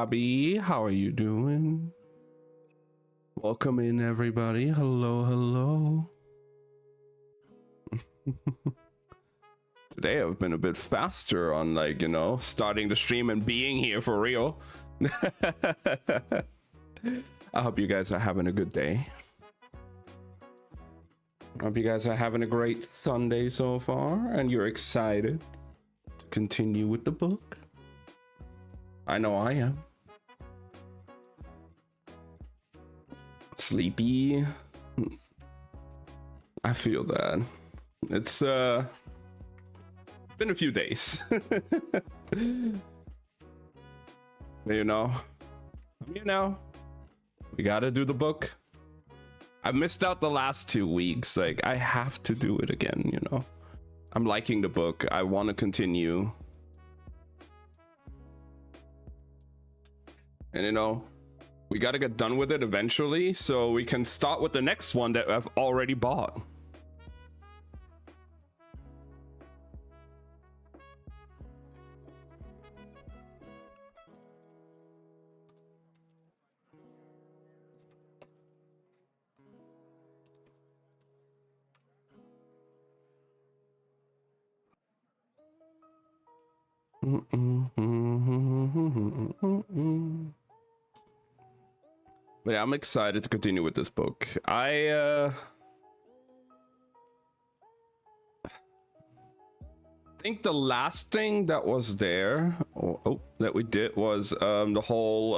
Robbie. How are you doing? Welcome in, everybody. Hello, hello. Today I've been a bit faster on, like, starting the stream and being here for real. I hope you guys are having a good day. I hope you guys are having a great Sunday so far and you're excited to continue with the book. I know I am. Sleepy. I feel that. It's been a few days. I'm here now. We gotta do the book. I missed out the last 2 weeks. Like, I have to do it again, I'm liking the book. I want to continue. And we got to get done with it eventually so we can start with the next one that I've already bought. But yeah, I'm excited to continue with this book. I think the last thing that was there, that we did was the whole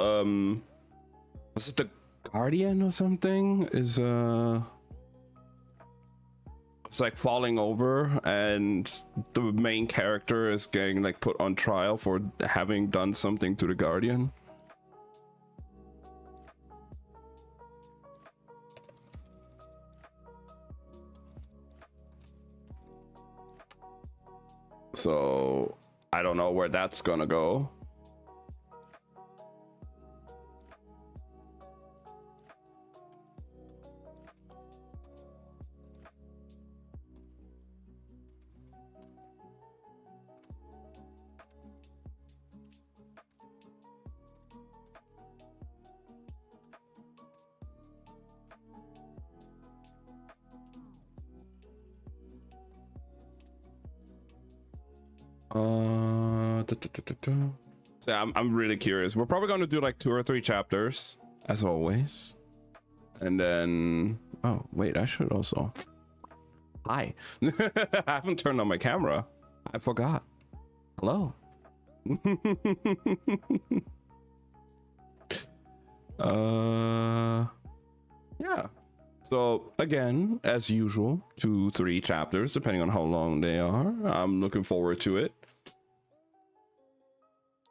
was it the Guardian or something? It's like falling over and the main character is getting like put on trial for having done something to the Guardian. So I don't know where that's gonna go. So yeah, I'm really curious. We're probably gonna do like 2 or 3 chapters, as always. And then oh wait, I should also hi. I haven't turned on my camera. I forgot. Hello. Yeah. So again, as usual, 2-3 chapters, depending on how long they are. I'm looking forward to it.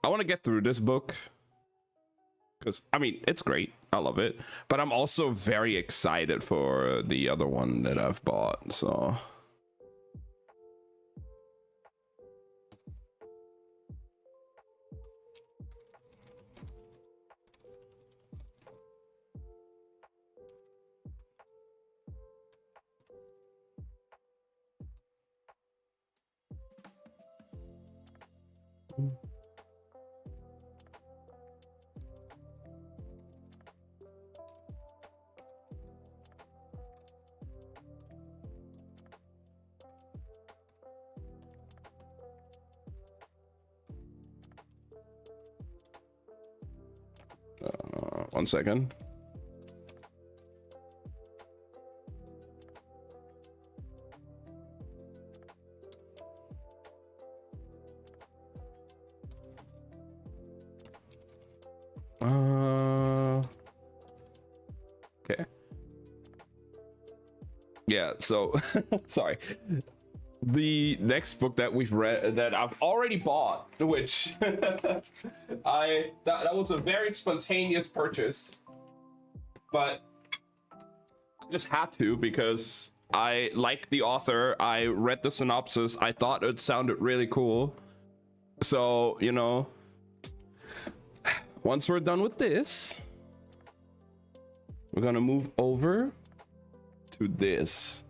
I want to get through this book because I mean it's great. I love it, but I'm also very excited for the other one that I've bought. So one second. Okay. Yeah, so sorry. The next book that we've read that I've already bought, which that was a very spontaneous purchase, but I just had to because I like the author. I read the synopsis. I thought it sounded really cool. So, once we're done with this, we're gonna move over to this.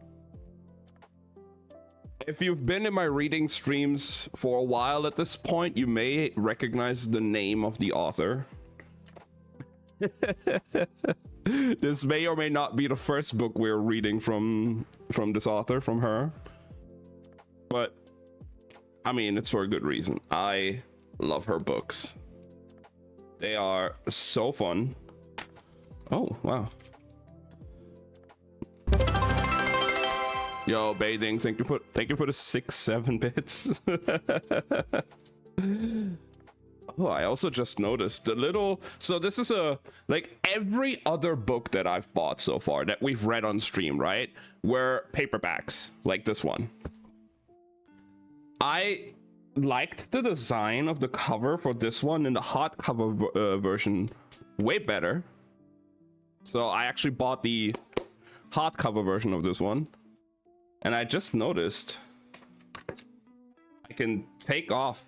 If you've been in my reading streams for a while at this point, you may recognize the name of the author. This may or may not be the first book we're reading from this author, from her. But I mean, it's for a good reason. I love her books. They are so fun. Oh, wow. Yo, Bathing, thank you for the 6-7 bits. Oh, I also just noticed the little, so this is like every other book that I've bought so far that we've read on stream, right? Were paperbacks like this one. I liked the design of the cover for this one in the hot cover version way better. So I actually bought the hot cover version of this one. And I just noticed I can take off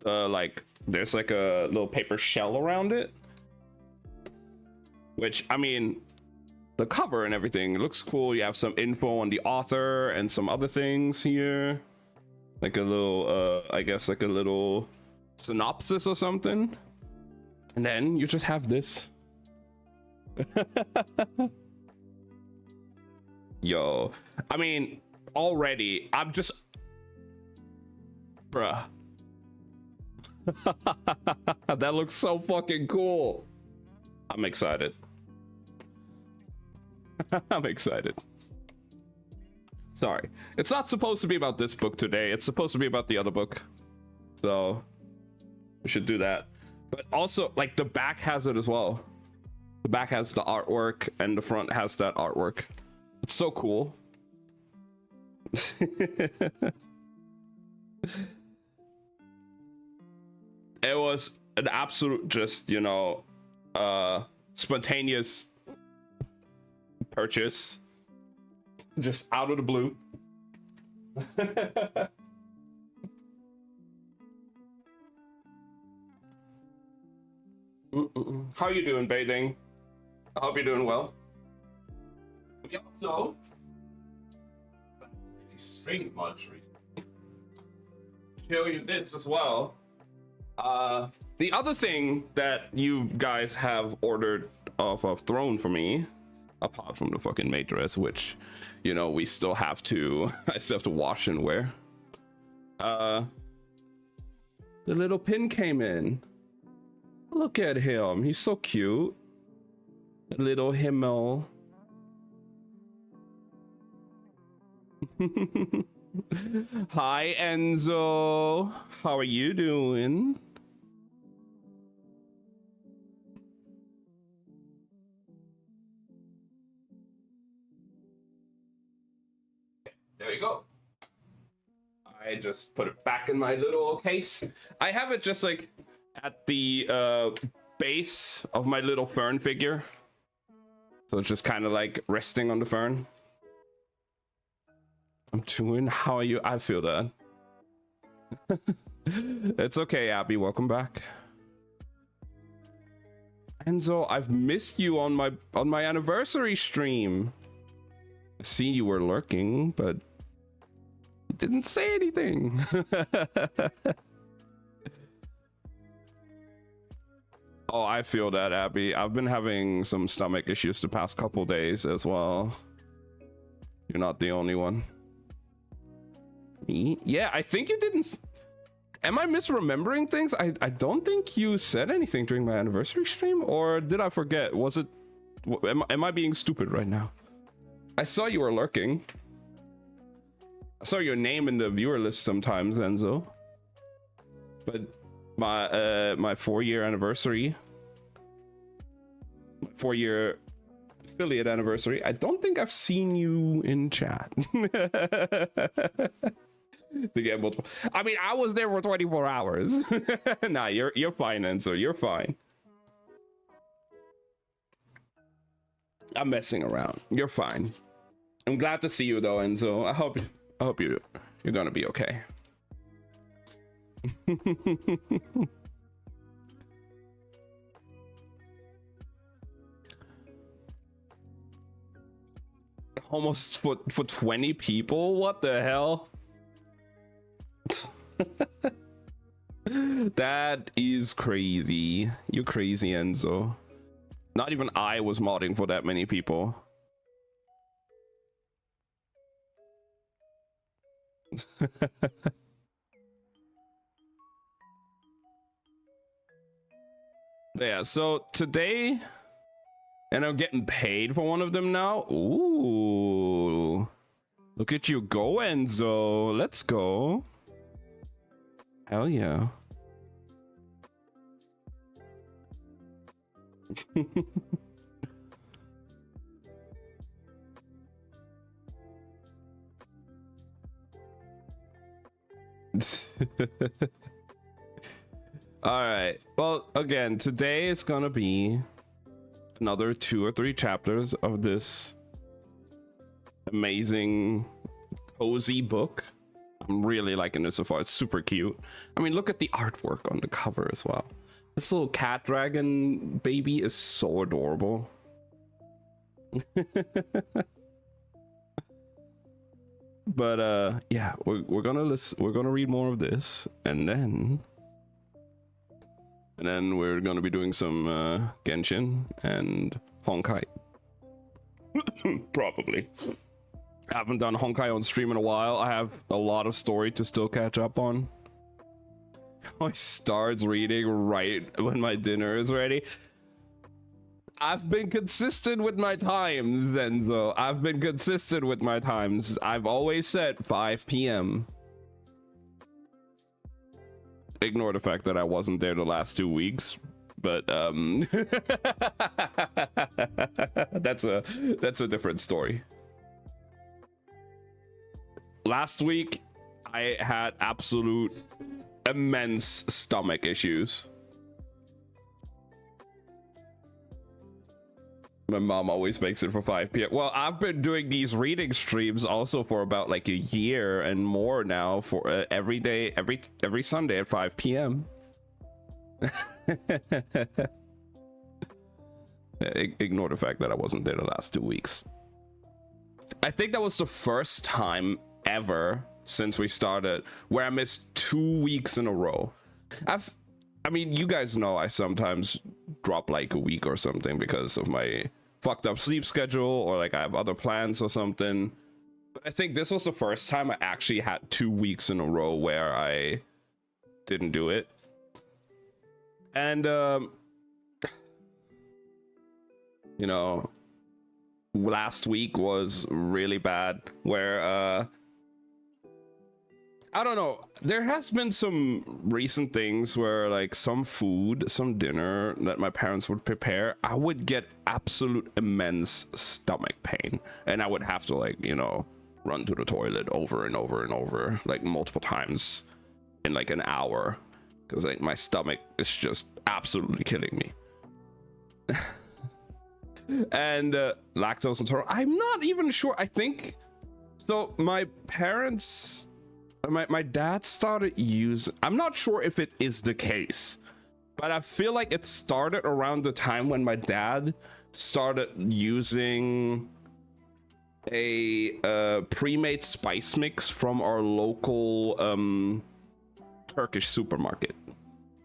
like there's like a little paper shell around it, which, I mean, the cover and everything looks cool. You have some info on the author and some other things here, like a little I guess like a little synopsis or something, and then you just have this. Yo, I mean, already I'm just, bruh. That looks so fucking cool. I'm excited. I'm excited. Sorry, it's not supposed to be about this book today. It's supposed to be about the other book, so we should do that. But also, like, the back has it as well. The back has the artwork and the front has that artwork. It's so cool. It was an absolute, just, you know, spontaneous purchase, just out of the blue. How you doing, Bathing? I hope you're doing well. We also really streamed much recently. Show you this as well. The other thing that you guys have ordered off of Throne for me, apart from the fucking maid dress, which, you know, we still have to, I still have to wash and wear. The little pin came in. Look at him, he's so cute. Little Himmel. Hi, Enzo. How are you doing? There you go. I just put it back in my little case. I have it just like at the base of my little fern figure. So it's just kind of like resting on the fern. I'm doing. How are you? I feel that. It's okay, Abby. Welcome back. Enzo, I've missed you on my anniversary stream. I see you were lurking, but you didn't say anything. Oh, I feel that, Abby. I've been having some stomach issues the past couple days as well. You're not the only one. Me? Yeah, I think you didn't. Am I misremembering things? I don't think you said anything during my anniversary stream, or did I forget? Was it? Am I being stupid right now? I saw you were lurking. I saw your name in the viewer list sometimes, Enzo. But my 4-year anniversary, my 4-year affiliate anniversary, I don't think I've seen you in chat. To get multiple. I mean, I was there for 24 hours. Nah, you're fine, Enzo. You're fine. I'm messing around. You're fine. I'm glad to see you though, Enzo. I hope you're gonna be okay. Almost for 20 people? What the hell? That is crazy. You're crazy, Enzo. Not even I was modding for that many people. Yeah, so today, and I'm getting paid for one of them now. Ooh, look at you go, Enzo. Let's go. Hell yeah. All right, well, again, today is gonna be another 2 or 3 chapters of this amazing cozy book. I'm really liking this so far. It's super cute. I mean, look at the artwork on the cover as well. This little cat dragon baby is so adorable. But yeah, we're gonna listen, we're gonna read more of this, and then we're gonna be doing some Genshin and Honkai. Probably. I haven't done Honkai on stream in a while. I have a lot of story to still catch up on. I starts reading right when my dinner is ready. I've been consistent with my times, Enzo. I've been consistent with my times. I've always said 5 p.m. Ignore the fact that I wasn't there the last 2 weeks, but that's a different story. Last week I had absolute immense stomach issues. My mom always makes it for 5 p.m. Well, I've been doing these reading streams also for about like a year and more now, for every day, every Sunday at 5 p.m. Ignore the fact that I wasn't there the last 2 weeks. I think that was the first time ever since we started where I missed 2 weeks in a row. I mean, you guys know I sometimes drop like a week or something because of my fucked up sleep schedule, or like I have other plans or something. But I think this was the first time I actually had 2 weeks in a row where I didn't do it. And you know, last week was really bad, where I don't know, there has been some recent things where like some food, some dinner that my parents would prepare, I would get absolute immense stomach pain, and I would have to, like, you know, run to the toilet over and over and over, like multiple times in like an hour, because like my stomach is just absolutely killing me. And lactose intolerant, I'm not even sure. I think so. My parents, my dad started using, I'm not sure if it is the case, but I feel like it started around the time when my dad started using a pre-made spice mix from our local Turkish supermarket,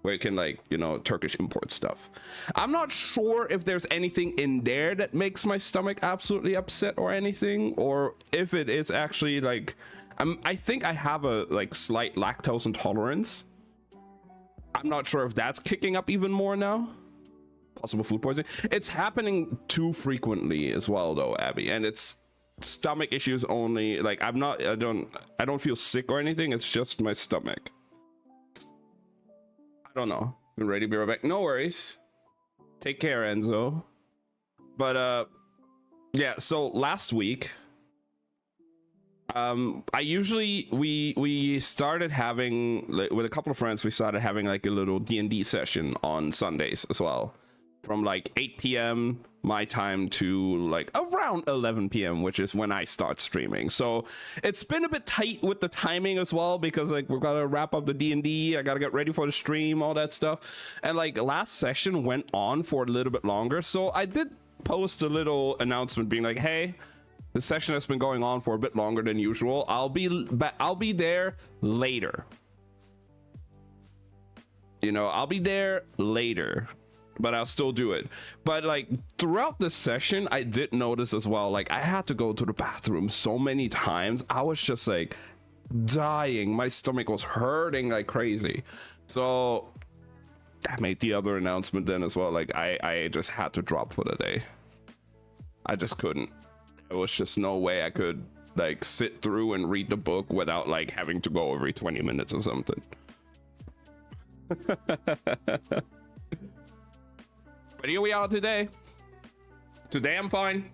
where you can, like, you know, Turkish import stuff. I'm not sure if there's anything in there that makes my stomach absolutely upset or anything, or if it is actually like, I think I have a like slight lactose intolerance. I'm not sure if that's kicking up even more now. Possible food poisoning. It's happening too frequently as well though, Abby, and it's stomach issues only. Like, I don't feel sick or anything. It's just my stomach. I don't know. Been ready to be right back. No worries. Take care, Enzo. But yeah, so last week I usually we started having, like, with a couple of friends, we started having like a little D&D session on Sundays as well, from like 8 p.m. my time to like around 11 p.m., which is when I start streaming. So it's been a bit tight with the timing as well, because like we've got to wrap up the D&D, I gotta get ready for the stream, all that stuff. And like last session went on for a little bit longer, so I did post a little announcement being like, hey, the session has been going on for a bit longer than usual. I'll be there later. You know, I'll be there later, but I'll still do it. But like throughout the session, I did notice as well, like I had to go to the bathroom so many times. I was just like dying. My stomach was hurting like crazy. So I made the other announcement then as well. Like I just had to drop for the day. I just couldn't. There was just no way I could like sit through and read the book without like having to go every 20 minutes or something. But here we are today. Today I'm fine.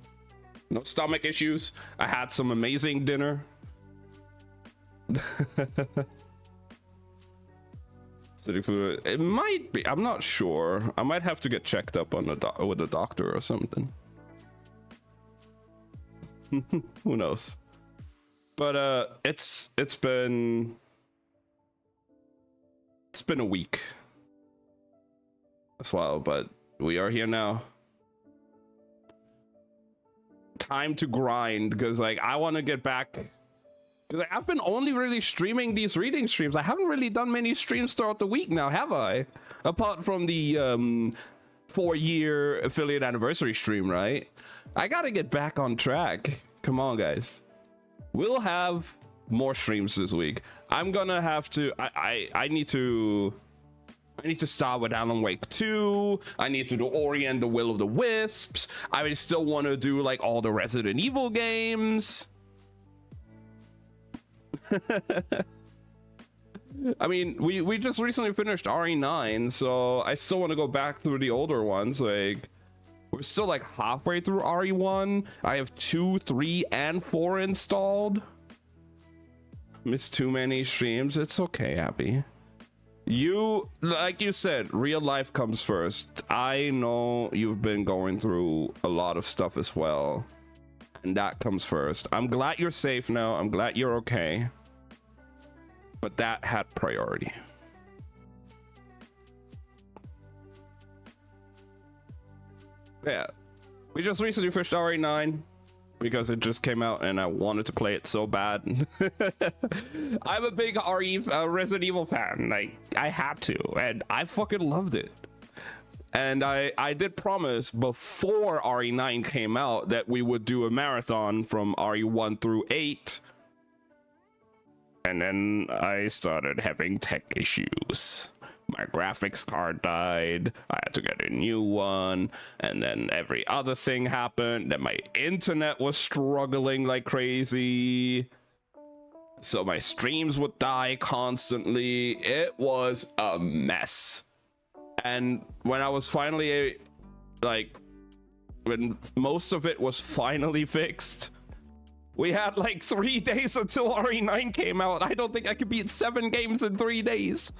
No stomach issues. I had some amazing dinner. It might be. I'm not sure. I might have to get checked up on with a doctor or something. Who knows? But it's been a week as well. But we are here now. Time to grind, because like I want to get back. I've been only really streaming these reading streams. I haven't really done many streams throughout the week now, have I? Apart from the 4-year affiliate anniversary stream, right? I gotta get back on track. Come on, guys. We'll have more streams this week. I'm gonna have to. I need to start with Alan Wake 2. I need to do Ori and the Will of the Wisps. I still want to do like all the Resident Evil games. I mean, we just recently finished RE9, so I still want to go back through the older ones. Like, we're still like halfway through RE1. I have 2, 3, and 4 installed. Missed too many streams. It's okay, Abby. You, like you said, real life comes first. I know you've been going through a lot of stuff as well, and that comes first. I'm glad you're safe now. I'm glad you're okay. But that had priority. Yeah, we just recently finished RE9 because it just came out and I wanted to play it so bad. I'm a big Resident Evil fan. Like, I had to, and I fucking loved it. And I did promise before RE9 came out that we would do a marathon from RE1 through 8. And then I started having tech issues. My graphics card died. I had to get a new one. And then every other thing happened. Then my internet was struggling like crazy. So my streams would die constantly. It was a mess. And when I was finally, like, when most of it was finally fixed, we had like 3 days until RE9 came out. I don't think I could beat 7 games in 3 days.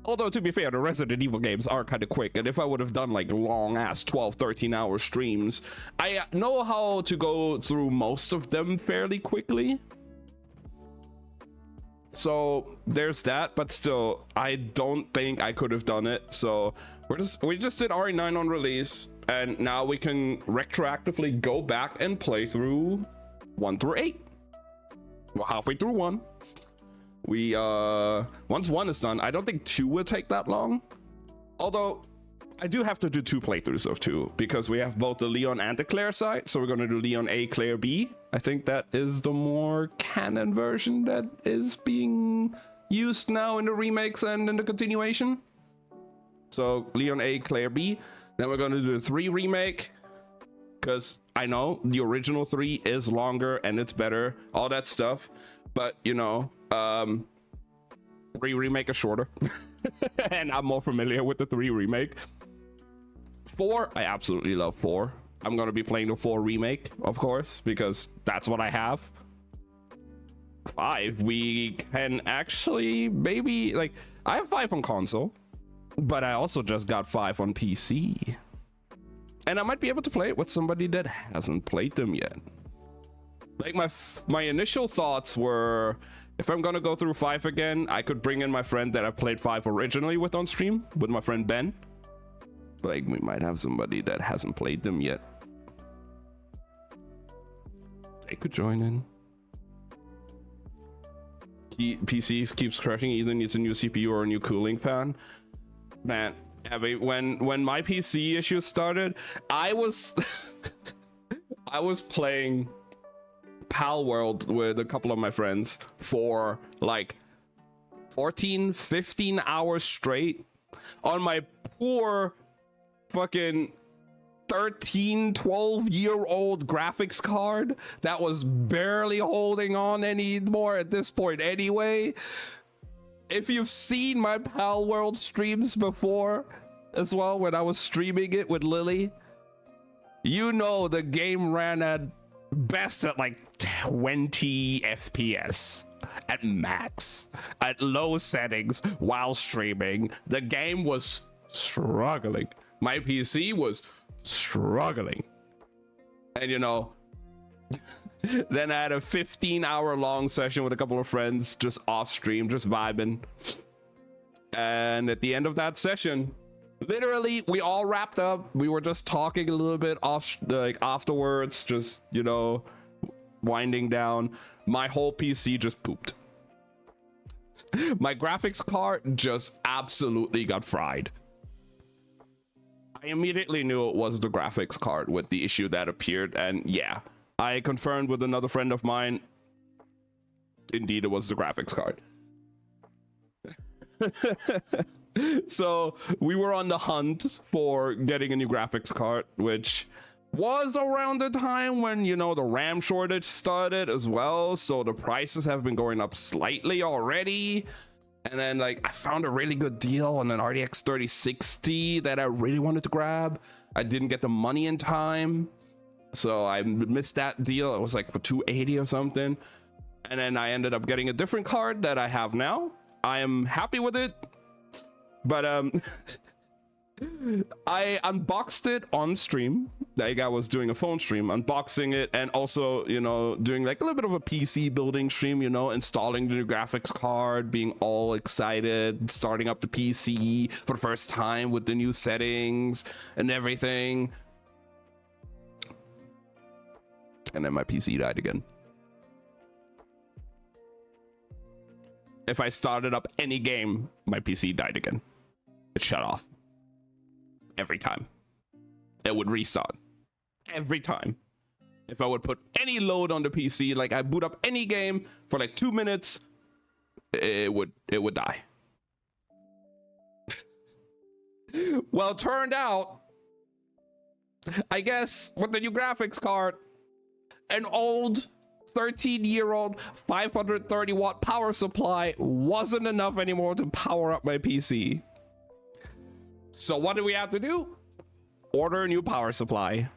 Although, to be fair, the Resident Evil games are kind of quick. And if I would have done like long ass 12, 13-hour streams, I know how to go through most of them fairly quickly. So there's that, but still, I don't think I could have done it. So we just did RE9 on release, and now we can retroactively go back and play through 1 through 8. We're halfway through 1. We once 1 is done, I don't think 2 will take that long. Although I do have to do 2 playthroughs of 2 because we have both the Leon and the Claire side. So we're gonna do Leon A, Claire B. I think that is the more canon version that is being used now in the remakes and in the continuation. So Leon A, Claire B. Then we're gonna do the 3 remake, because I know the original 3 is longer and it's better, all that stuff. But you know, 3 remake is shorter. And I'm more familiar with the 3 remake. 4, I absolutely love 4. I'm gonna be playing the 4 remake, of course, because that's what I have. 5, we can actually maybe, like, I have 5 on console, but I also just got 5 on PC. And I might be able to play it with somebody that hasn't played them yet. Like, my initial thoughts were, if I'm gonna go through 5 again, I could bring in my friend that I played 5 originally with on stream, with my friend Ben. Like, we might have somebody that hasn't played them yet. They could join in. PCs keeps crashing, either needs a new CPU or a new cooling fan. Man, Abby, when my PC issues started, I was I was playing Pal World with a couple of my friends for like 14-15 hours straight on my poor fucking 12-year-old graphics card that was barely holding on anymore at this point anyway. If you've seen my Pal World streams before as well, when I was streaming it with Lily, you know the game ran at best at like 20 FPS at max, at low settings while streaming. The game was struggling. My PC was struggling. And you know, then I had a 15-hour long session with a couple of friends, just off stream, just vibing. And at the end of that session, literally we all wrapped up. We were just talking a little bit off, like afterwards, just, you know, winding down. My whole PC just pooped. My graphics card just absolutely got fried. I immediately knew it was the graphics card with the issue that appeared, and yeah, I confirmed with another friend of mine, indeed it was the graphics card. So we were on the hunt for getting a new graphics card, which was around the time when, you know, the RAM shortage started as well, so the prices have been going up slightly already. And then like I found a really good deal on an RTX 3060 that I really wanted to grab. I didn't get the money in time, so I missed that deal. It was like for 280 or something. And then I ended up getting a different card that I have now. I am happy with it, but I unboxed it on stream. Like I was doing a phone stream, unboxing it, and also, you know, doing like a little bit of a PC building stream, you know, installing the new graphics card, being all excited, starting up the PC for the first time with the new settings and everything. And then my PC died again. If I started up any game, my PC died again. It shut off. Every time. It would restart. Every time. If I would put any load on the PC, like I boot up any game for like 2 minutes, it would die. Well, it turned out, I guess with the new graphics card, an old 13-year-old 530 watt power supply wasn't enough anymore to power up my PC. So what do we have to do? Order a new power supply.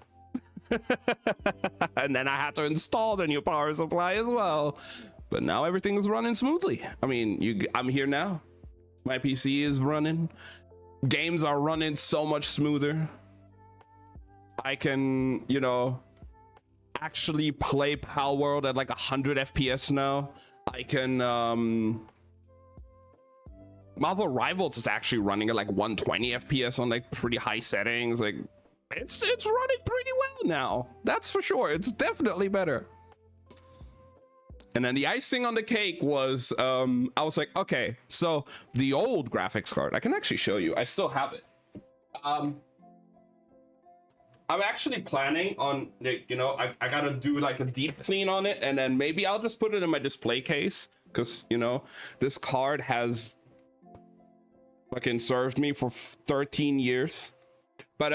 And then I had to install the new power supply as well. But now everything is running smoothly. I mean, I'm here now. My PC is running. Games are running so much smoother. I can, you know, actually play Pal World at like 100 FPS now. I can Marvel Rivals is actually running at like 120 FPS on like pretty high settings. Like it's running pretty well now, that's for sure. It's definitely better. And then the icing on the cake was I was like, okay, so the old graphics card, I can actually show you, I still have it. I'm actually planning on, like, you know, I gotta do like a deep clean on it, and then maybe I'll just put it in my display case, because, you know, this card has fucking served me for 13 years. But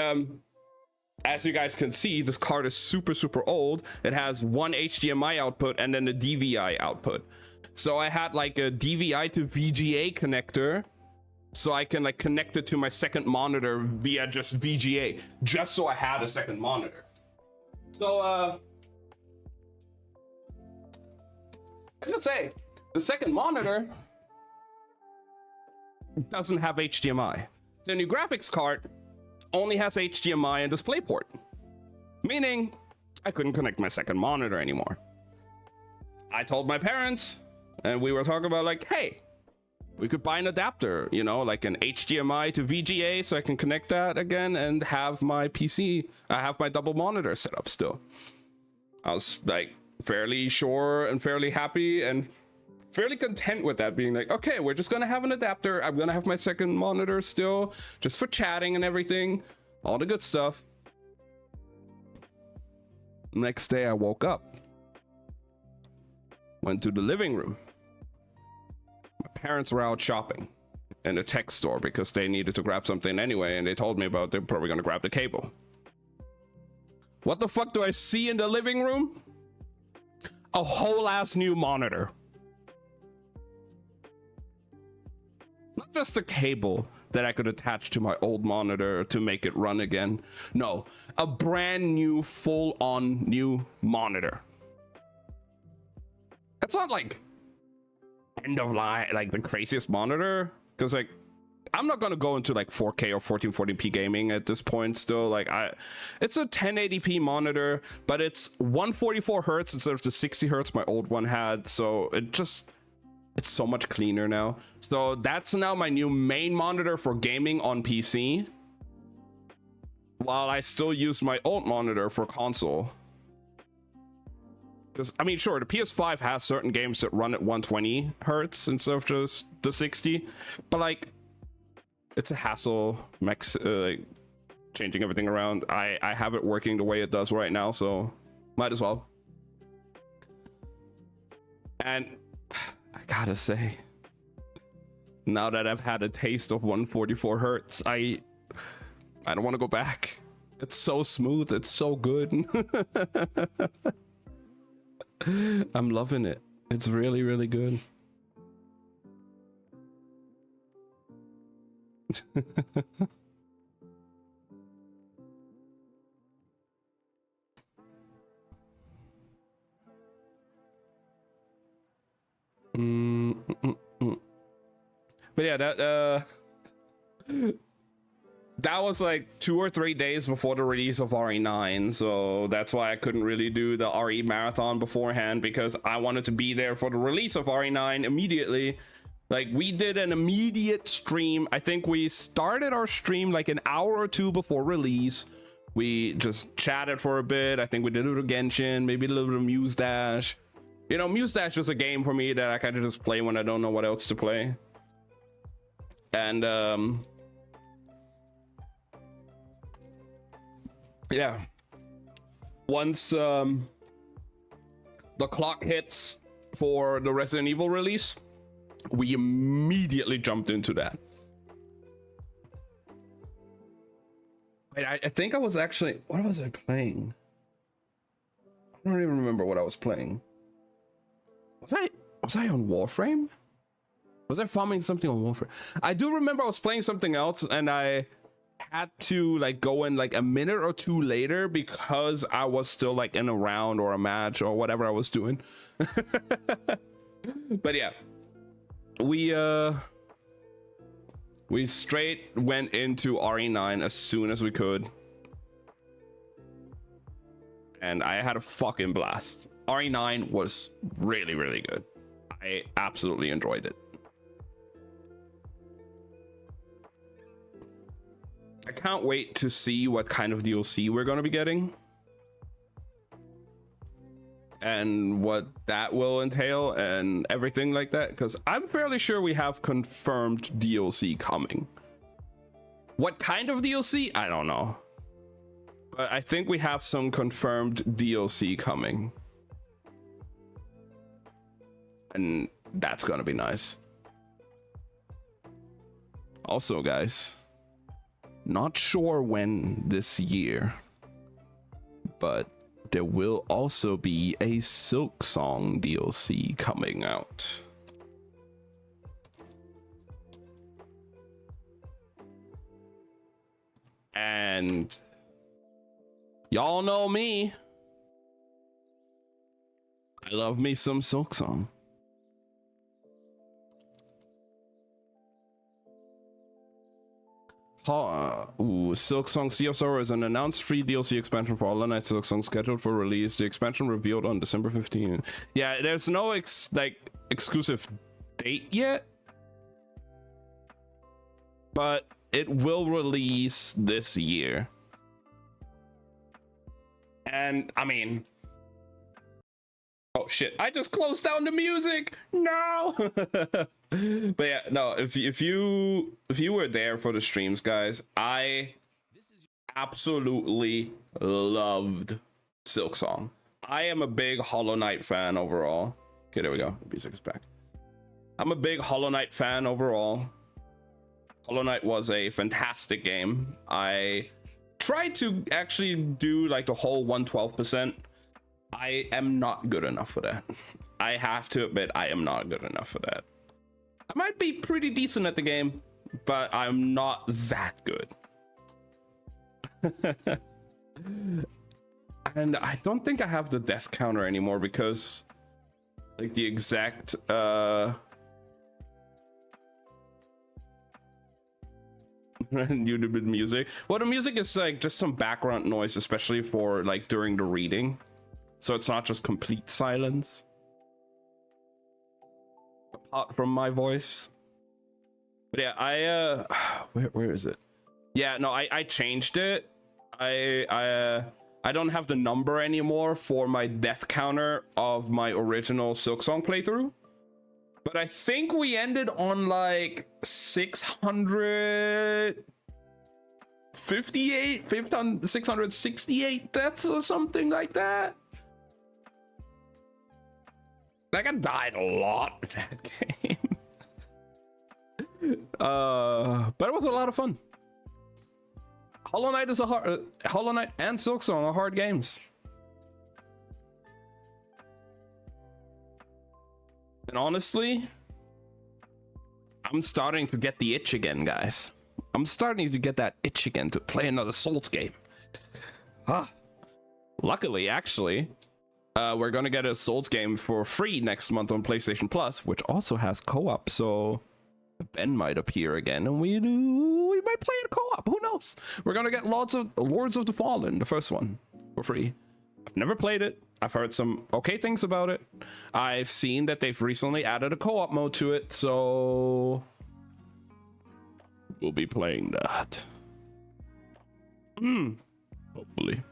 as you guys can see, this card is super old. It has one HDMI output and then a DVI output. So I had like a DVI to VGA connector, so I can like connect it to my second monitor via just VGA, just so I had a second monitor. So I should say, the second monitor doesn't have HDMI. The new graphics card only has HDMI and DisplayPort, meaning I couldn't connect my second monitor anymore. I told my parents, and we were talking about like, hey, we could buy an adapter, you know, like an HDMI to VGA, so I can connect that again and have my PC, I have my double monitor set up still. I was like fairly sure and fairly happy and fairly content with that, being like, okay, we're just gonna have an adapter. I'm gonna have my second monitor still, just for chatting and everything, all the good stuff. Next day, I woke up, went to the living room. My parents were out shopping in a tech store because they needed to grab something anyway, and they told me about they're probably gonna grab the cable. What the fuck do I see in the living room? A whole ass new monitor. Not just a cable that I could attach to my old monitor to make it run again. No, a brand new, full-on new monitor. It's not like end of line, like the craziest monitor, because like I'm not gonna go into like 4K or 1440p gaming at this point still. Like it's a 1080p monitor, but it's 144 hertz instead of the 60 hertz my old one had, so it's so much cleaner now. So that's now my new main monitor for gaming on PC, while I still use my old monitor for console. Because I mean, sure, the PS5 has certain games that run at 120 hertz instead of just the 60, but like it's a hassle like changing everything around. I have it working the way it does right now, so might as well. And I gotta say, now that I've had a taste of 144 hertz, I don't want to go back. It's so smooth, it's so good. I'm loving it. It's really, really good. But yeah, that was like 2 or 3 days before the release of RE9, so that's why I couldn't really do the RE marathon beforehand, because I wanted to be there for the release of RE9 immediately. Like, we did an immediate stream. I think we started our stream like an hour or two before release. We just chatted for a bit. I think we did a little Genshin, maybe a little bit of Muse Dash. You know, Muse Dash is a game for me that I kind of just play when I don't know what else to play. And yeah, once the clock hits for the Resident Evil release, we immediately jumped into that. Wait, I think I was actually, what was I playing? I don't even remember what I was playing. Was I on Warframe? Was I farming something on Warframe? I do remember I was playing something else, and I had to like go in like a minute or two later because I was still like in a round or a match or whatever I was doing. But yeah, we straight went into RE9 as soon as we could, and I had a fucking blast. RE9 was really, really good. I absolutely enjoyed it. I can't wait to see what kind of DLC we're going to be getting and what that will entail and everything like that, because I'm fairly sure we have confirmed DLC coming. What kind of DLC? I don't know, but I think we have some confirmed DLC coming, and that's gonna be nice. Also, guys, not sure when this year, but there will also be a Silksong DLC coming out. And y'all know me. I love me some Silksong. Silksong Sea of Sorrow is an announced free DLC expansion for Hollow Knight Silksong scheduled for release. The expansion revealed on December 15th. Yeah, there's no exclusive date yet, but it will release this year. And I mean, Oh shit, I just closed down the music. No. But yeah, no, if you were there for the streams, guys, I absolutely loved Silksong. I am a big Hollow Knight fan overall. Okay, there we go. The music is back. I'm a big Hollow Knight fan overall. Hollow Knight was a fantastic game. I tried to actually do like the whole 112%. I am not good enough for that. I have to admit, I am not good enough for that. I might be pretty decent at the game, but I'm not that good. And I don't think I have the death counter anymore because like the exact YouTube music. Well, the music is like just some background noise, especially for like during the reading. So it's not just complete silence. Apart from my voice. But yeah, I where is it? Yeah, no, I changed it. I don't have the number anymore for my death counter of my original Silksong playthrough. But I think we ended on like 668 deaths or something like that. Like I died a lot in that game. But it was a lot of fun. Hollow Knight is Hollow Knight and Silksong are hard games. And honestly, I'm starting to get the itch again, guys. I'm starting to get that itch again to play another Souls game. Luckily, actually, we're gonna get a Souls game for free next month on PlayStation Plus, which also has co-op. So Ben might appear again, and we might play it co-op. Who knows? We're gonna get Lords of the Fallen, the first one, for free. I've never played it. I've heard some okay things about it. I've seen that they've recently added a co-op mode to it, so we'll be playing that. Hopefully.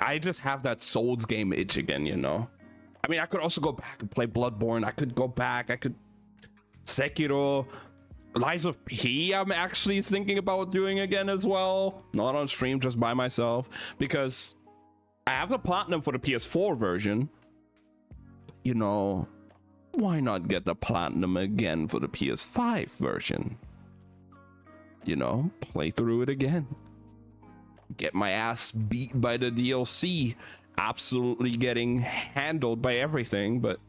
I just have that Souls game itch again, you know? I mean, I could also go back and play Bloodborne. I could go back. I could... Sekiro. Lies of P, I'm actually thinking about doing again as well. Not on stream, just by myself. Because I have the platinum for the PS4 version. You know, why not get the platinum again for the PS5 version? You know, play through it again. Get my ass beat by the DLC. Absolutely getting handled by everything, but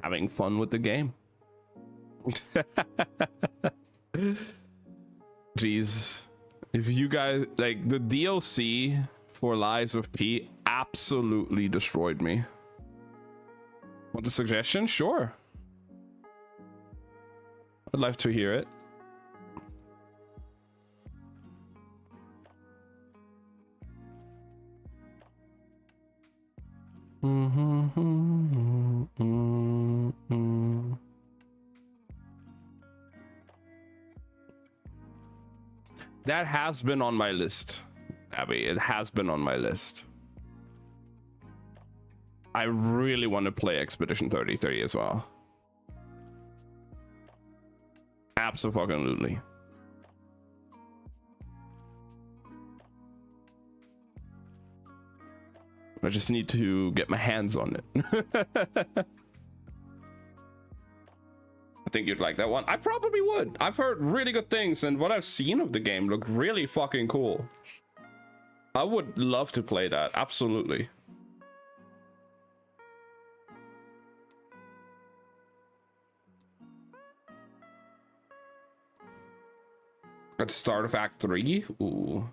having fun with the game. Jeez, if you guys like the DLC for Lies of P, absolutely destroyed me. Want a suggestion? Sure, I'd love to hear it. That has been on my list, Abby. It has been on my list. I really want to play Expedition 33 as well. Absolutely. I just need to get my hands on it. I think you'd like that one. I probably would. I've heard really good things, and what I've seen of the game looked really fucking cool. I would love to play that. Absolutely. At the start of Act 3? Ooh.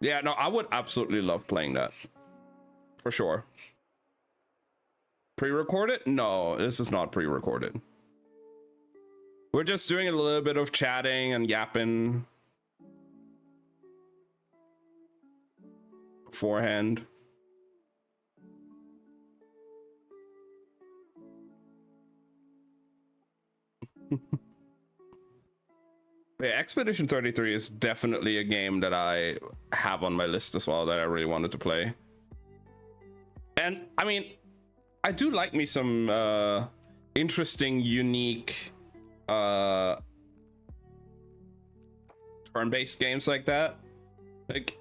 Yeah, no, I would absolutely love playing that. For sure. Pre-recorded? No, this is not pre-recorded. We're just doing a little bit of chatting and yapping beforehand. But Yeah, Expedition 33 is definitely a game that I have on my list as well that I really wanted to play. And I mean, I do like me some interesting, unique turn-based games like that. Like,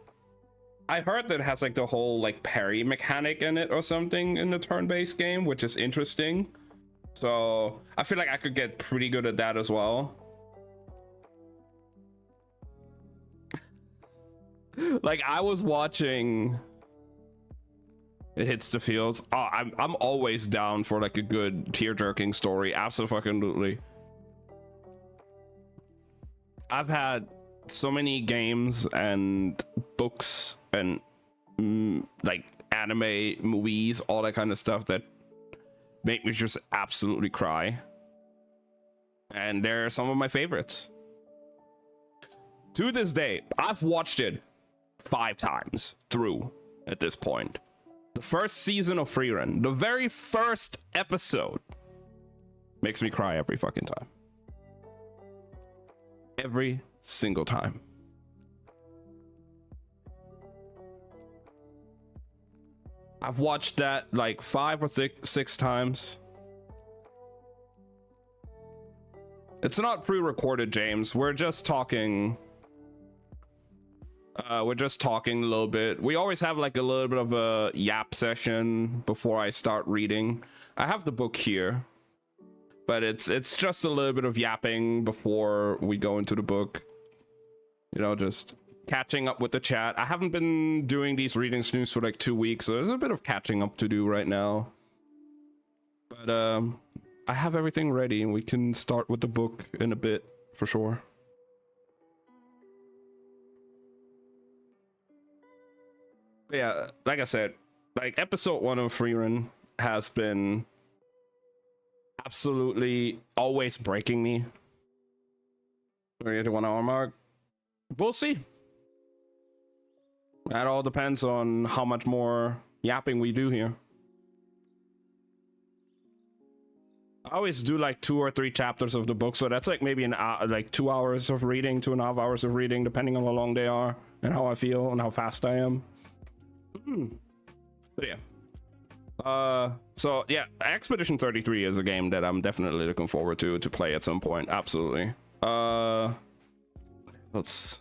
I heard that it has like the whole like parry mechanic in it or something in the turn-based game, which is interesting. So I feel like I could get pretty good at that as well. Like, I was watching It Hits the Fields. Oh, I'm always down for like a good tear-jerking story. Absolutely. I've had so many games and books and like anime, movies, all that kind of stuff that make me just absolutely cry. And they're some of my favorites. To this day, I've watched it 5 times through at this point. The first season of Frieren, the very first episode, makes me cry every fucking time. Every single time. I've watched that like 5 or 6 times. It's not pre-recorded, James. We're just talking a little bit. We always have like a little bit of a yap session before I start reading. I have the book here, but it's just a little bit of yapping before we go into the book. You know, just catching up with the chat. I haven't been doing these reading streams for like 2 weeks, so there's a bit of catching up to do right now. But I have everything ready and we can start with the book in a bit for sure. But yeah, like I said, like episode 1 of Frieren has been absolutely always breaking me. We're at the 1 hour mark. We'll see. That all depends on how much more yapping we do here. I always do like 2 or 3 chapters of the book, so that's like maybe an hour, like 2 hours of reading, 2.5 hours of reading, depending on how long they are and how I feel and how fast I am. But yeah. So yeah, Expedition 33 is a game that I'm definitely looking forward to play at some point. Absolutely. Let's.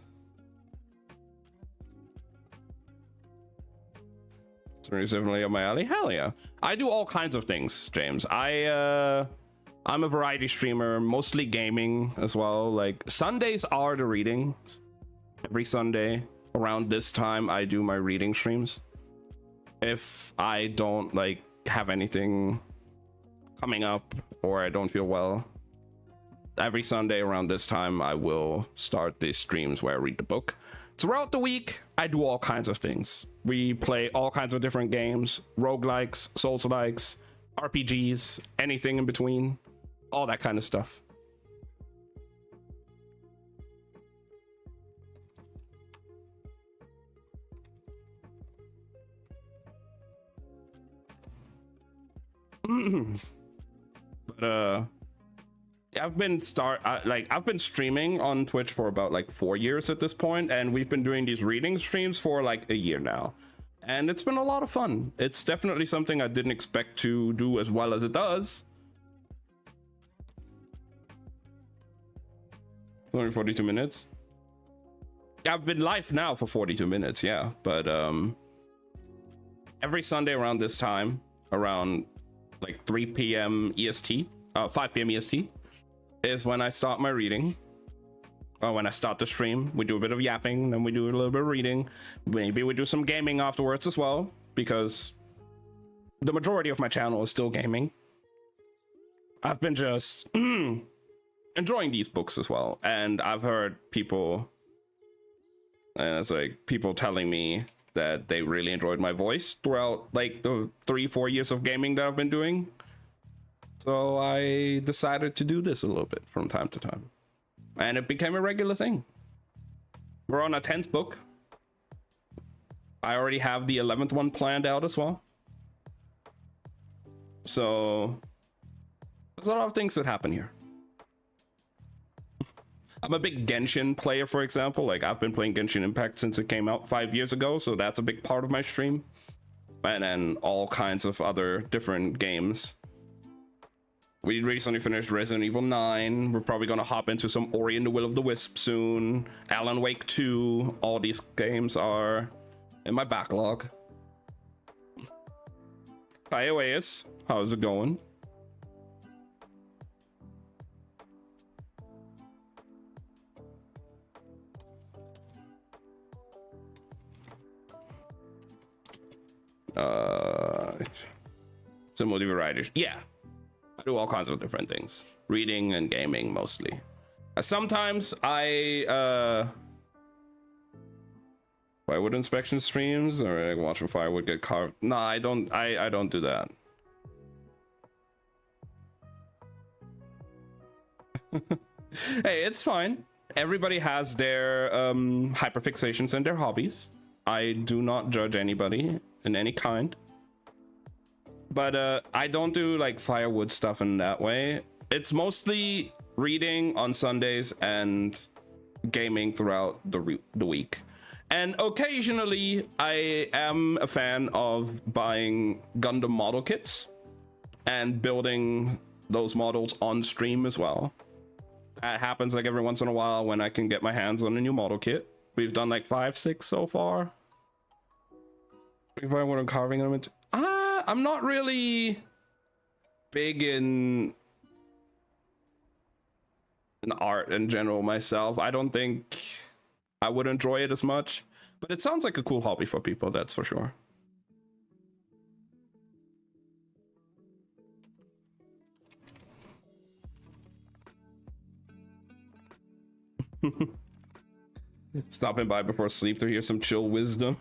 It's definitely up my alley. Hell yeah. I do all kinds of things, James. I'm a variety streamer, mostly gaming as well. Like Sundays are the readings. Every Sunday around this time I do my reading streams. If I don't like have anything coming up or I don't feel well, every Sunday around this time I will start these streams where I read the book. Throughout the week, I do all kinds of things. We play all kinds of different games, roguelikes, souls-likes, RPGs, anything in between, all that kind of stuff. But yeah, I've been streaming on Twitch for about like 4 years at this point, and we've been doing these reading streams for like a year now, and it's been a lot of fun. It's definitely something I didn't expect to do as well as it does. Only 42 minutes. I've been live now for 42 minutes, yeah, but every Sunday around this time, around like 3 p.m. EST, 5 p.m. EST, is when I start my reading. Or when I start the stream, we do a bit of yapping, then we do a little bit of reading. Maybe we do some gaming afterwards as well, because the majority of my channel is still gaming. I've been just enjoying these books as well, and I've heard people, and it's like people telling me that they really enjoyed my voice throughout like the 3-4 years of gaming that I've been doing. So I decided to do this a little bit from time to time, and it became a regular thing. We're on our 10th book. I already have the 11th one planned out as well. So there's a lot of things that happen here. I'm a big Genshin player, for example. Like, I've been playing Genshin Impact since it came out 5 years ago, so that's a big part of my stream. And then all kinds of other different games. We recently finished Resident Evil 9. We're probably gonna hop into some Ori and the Will of the Wisp soon. Alan Wake 2. All these games are in my backlog. Hi, Oasis. How's it going? Some motivate writers. Yeah, I do all kinds of different things. Reading and gaming mostly. Sometimes I firewood inspection streams, or I watch firewood get carved. No, I don't do that. Hey, it's fine. Everybody has their hyperfixations and their hobbies. I do not judge anybody in any kind. But I don't do like firewood stuff in that way. It's mostly reading on Sundays and gaming throughout the week. And occasionally I am a fan of buying Gundam model kits and building those models on stream as well. That happens like every once in a while when I can get my hands on a new model kit. We've done like 5, 6 so far. If I want carving them into, I'm not really big in art in general myself. I don't think I would enjoy it as much, but it sounds like a cool hobby for people, that's for sure. Stopping by before sleep to hear some chill wisdom.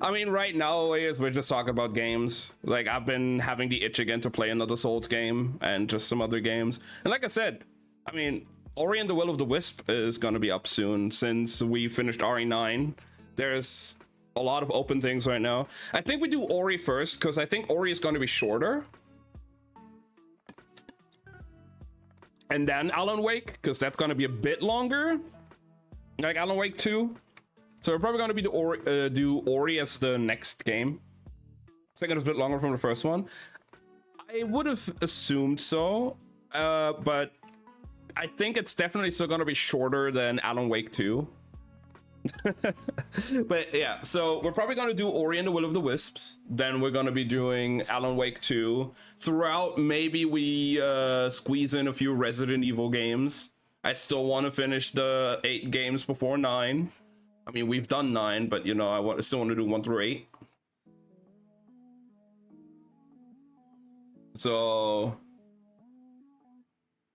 I mean, right now we're just talking about games. Like, I've been having the itch again to play another Souls game and just some other games. And like I said, I mean, Ori and the Will of the Wisp is going to be up soon. Since we finished RE9, there's a lot of open things right now. I think we do Ori first, because I think Ori is going to be shorter. And then Alan Wake, because that's going to be a bit longer. Like Alan Wake 2. So we're probably going to be do Ori as the next game. Second is a bit longer from the first one. I would have assumed so, but I think it's definitely still going to be shorter than Alan Wake 2. But yeah, so we're probably going to do Ori and the Will of the Wisps. Then we're going to be doing Alan Wake 2. Throughout, maybe we squeeze in a few Resident Evil games. I still want to finish the 8 games before 9. I mean, we've done 9, but you know, I still want to do 1 through 8. So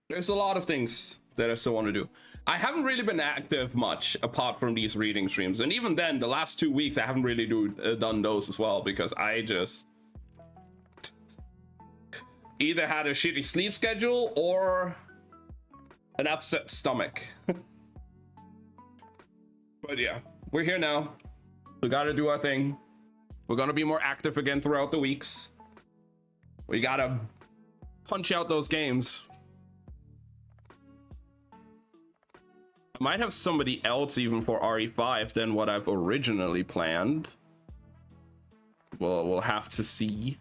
there's a lot of things that I still want to do. I haven't really been active much apart from these reading streams, and even then, the last 2 weeks I haven't really done those as well, because I just either had a shitty sleep schedule or an upset stomach. But yeah, we're here now. We gotta do our thing. We're gonna be more active again throughout the weeks. We gotta punch out those games. I might have somebody else even for RE5 than what I've originally planned. Well, we'll have to see.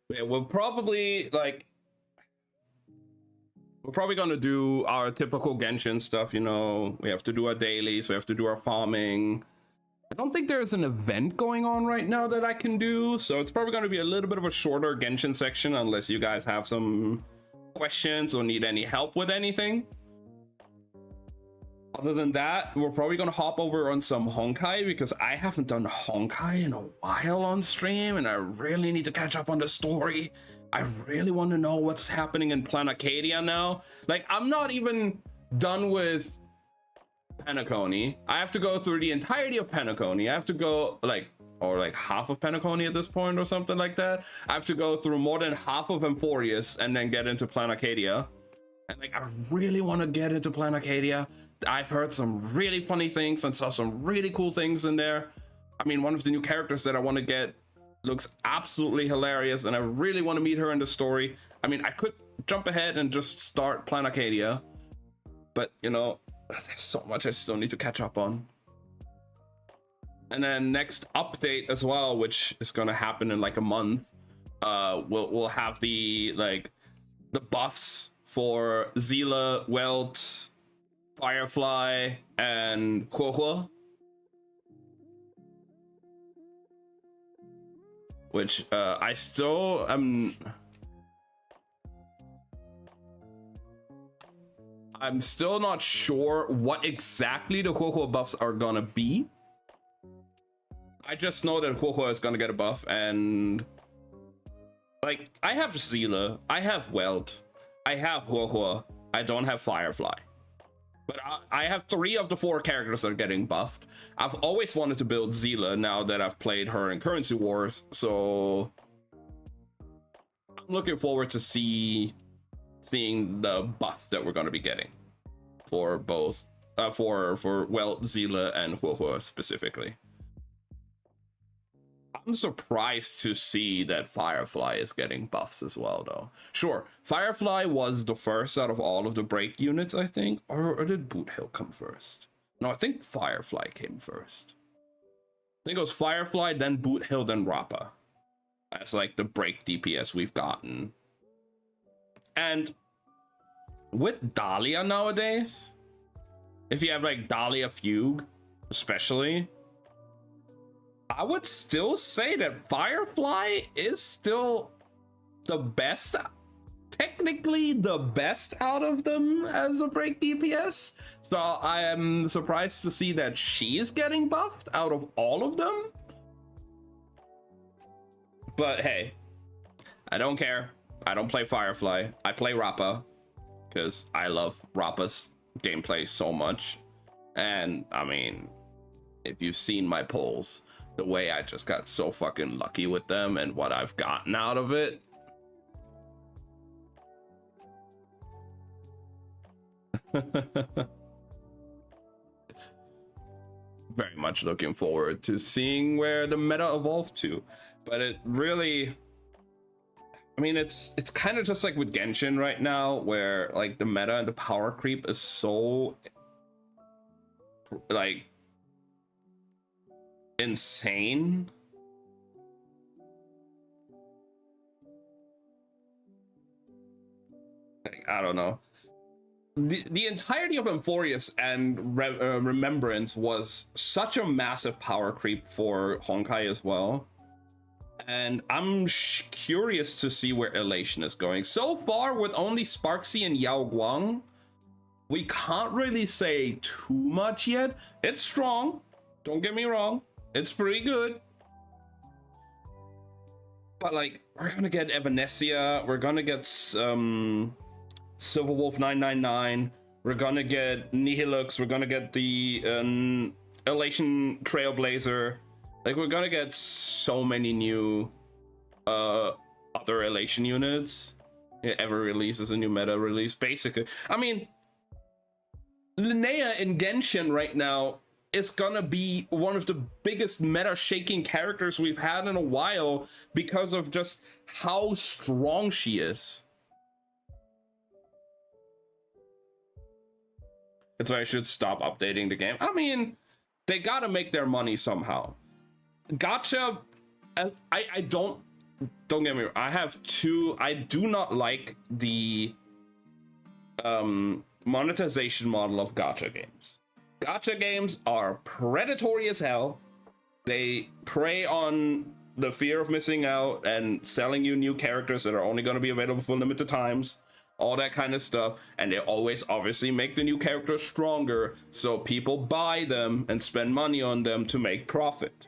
Yeah, we're probably gonna do our typical Genshin stuff, you know. We have to do our dailies, we have to do our farming. I don't think there's an event going on right now that I can do, so it's probably gonna be a little bit of a shorter Genshin section unless you guys have some questions or need any help with anything. Other than that, we're probably gonna hop over on some Honkai, because I haven't done Honkai in a while on stream, and I really need to catch up on the story. I really want to know what's happening in Plan Acadia now. Like, I'm not even done with Penacony. I have to go through the entirety of Penacony. I have to go like, or like half of Penacony at this point or something like that. I have to go through more than half of Emporius and then get into Plan Arcadia. And like, I really want to get into Plan Arcadia. I've heard some really funny things and saw some really cool things in there. I mean, one of the new characters that I want to get looks absolutely hilarious, and I really want to meet her in the story. I mean, I could jump ahead and just start Plan Arcadia, but you know, there's so much I still need to catch up on. And then next update as well, which is gonna happen in like a month, we'll have the buffs for Seele, Welt, Firefly, and Huohuo, which I still am. I'm still not sure what exactly the Huohuo buffs are gonna be. I just know that Huohuo is gonna get a buff, and like, I have Seele, I have Welt, I have Huohuo, I don't have Firefly. But I have 3 of the 4 characters that are getting buffed. I've always wanted to build Seele now that I've played her in Currency Wars, so I'm looking forward to seeing the buffs that we're going to be getting for both, for Welt, Seele, and Huohuo specifically. I'm surprised to see that Firefly is getting buffs as well, though. Sure, Firefly was the first out of all of the break units, I think. Or did Boot Hill come first? No, I think Firefly came first. I think it was Firefly, then Boot Hill, then Rappa. That's like the break DPS we've gotten. And with Dahlia nowadays, if you have like Dahlia Fugue, especially, I would still say that Firefly is still the best, technically the best out of them as a break DPS. So I am surprised to see that she's getting buffed out of all of them. But hey, I don't care. I don't play Firefly. I play Rappa because I love Rappa's gameplay so much. And I mean, if you've seen my polls, the way I just got so fucking lucky with them and what I've gotten out of it. Very much looking forward to seeing where the meta evolved to. But it really, I mean, it's kind of just like with Genshin right now, where like the meta and the power creep is so like insane. Like, I don't know. The entirety of Emporius and Remembrance was such a massive power creep for Honkai as well. And I'm curious to see where Elation is going. So far, with only Sparksy and Yao Guang, we can't really say too much yet. It's strong, don't get me wrong. It's pretty good. But like, we're gonna get Evanescia, we're gonna get Silverwolf 999, we're gonna get Nihilux, we're gonna get the Elation Trailblazer. Like, we're gonna get so many new other Elation units. Every release is a new meta release, basically. I mean, Linnea in Genshin right now is gonna be one of the biggest meta shaking characters we've had in a while because of just how strong she is. That's why I should stop updating the game. I mean, they gotta make their money somehow. Gacha, I don't get me wrong, I do not like the monetization model of gacha games. Gacha games are predatory as hell. They prey on the fear of missing out and selling you new characters that are only going to be available for limited times, all that kind of stuff. And they always obviously make the new characters stronger, so people buy them and spend money on them to make profit.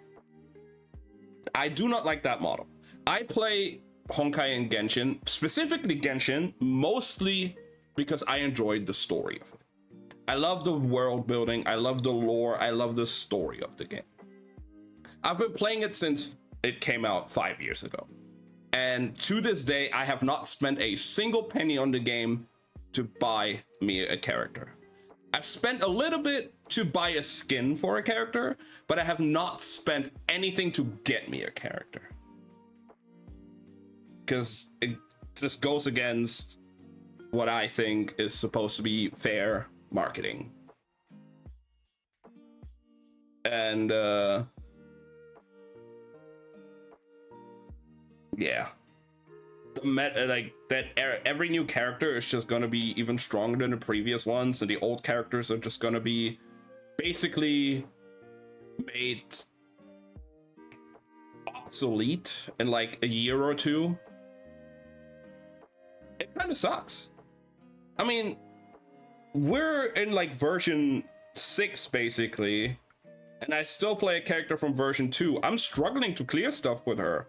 I do not like that model. I play Honkai and Genshin, specifically Genshin, mostly because I enjoyed the story of it. I love the world building. I love the lore. I love the story of the game. I've been playing it since it came out 5 years ago. And to this day, I have not spent a single penny on the game to buy me a character. I've spent a little bit to buy a skin for a character, but I have not spent anything to get me a character. Because it just goes against what I think is supposed to be fair marketing. And yeah, the meta, like that, every new character is just gonna be even stronger than the previous ones, and the old characters are just gonna be basically made obsolete in like a year or two. It kind of sucks. I mean, we're in like version 6 basically, and I still play a character from version 2. I'm struggling to clear stuff with her.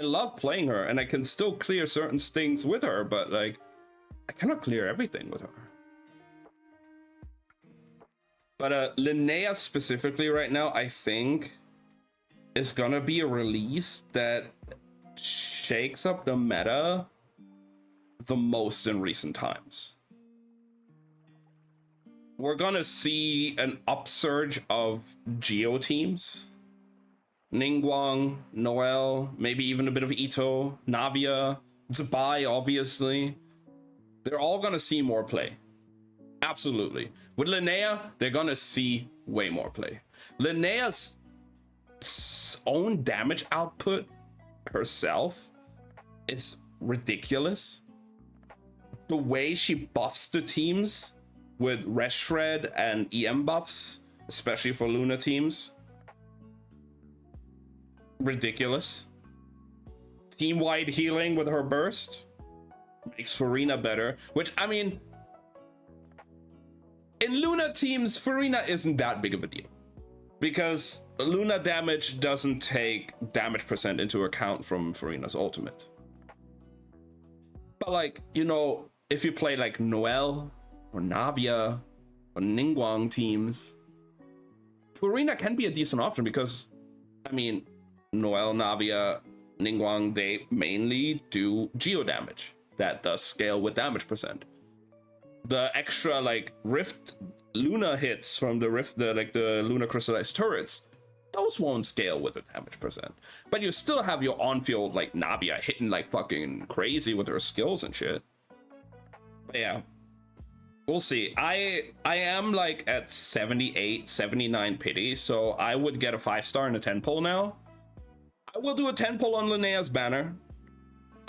I love playing her, and I can still clear certain things with her, but like, I cannot clear everything with her. But Linnea specifically right now, I think, is gonna be a release that shakes up the meta the most in recent times. We're gonna see an upsurge of Geo teams. Ningguang, Noelle, maybe even a bit of Itto, Navia, Zabai, obviously. They're all gonna see more play. Absolutely. With Linnea, they're gonna see way more play. Linnea's own damage output herself is ridiculous. The way she buffs the teams with Res Shred and EM buffs, especially for Luna teams, ridiculous. Team-wide healing with her burst makes Furina better, which, I mean, in Luna teams, Furina isn't that big of a deal, because Luna damage doesn't take damage percent into account from Furina's ultimate. But like, you know, if you play like Noelle or Navia or Ningguang teams, Furina can be a decent option because, I mean, Noelle, Navia, Ningguang, they mainly do geo damage that does scale with damage percent. The extra like Rift Luna hits from the Rift, the Luna crystallized turrets, those won't scale with the damage percent. But you still have your on-field like Navia hitting like fucking crazy with her skills and shit. But yeah, we'll see. I am like at 78, 79 pity, so I would get a 5-star and a 10 pull now. I will do a 10 pull on Linnea's banner.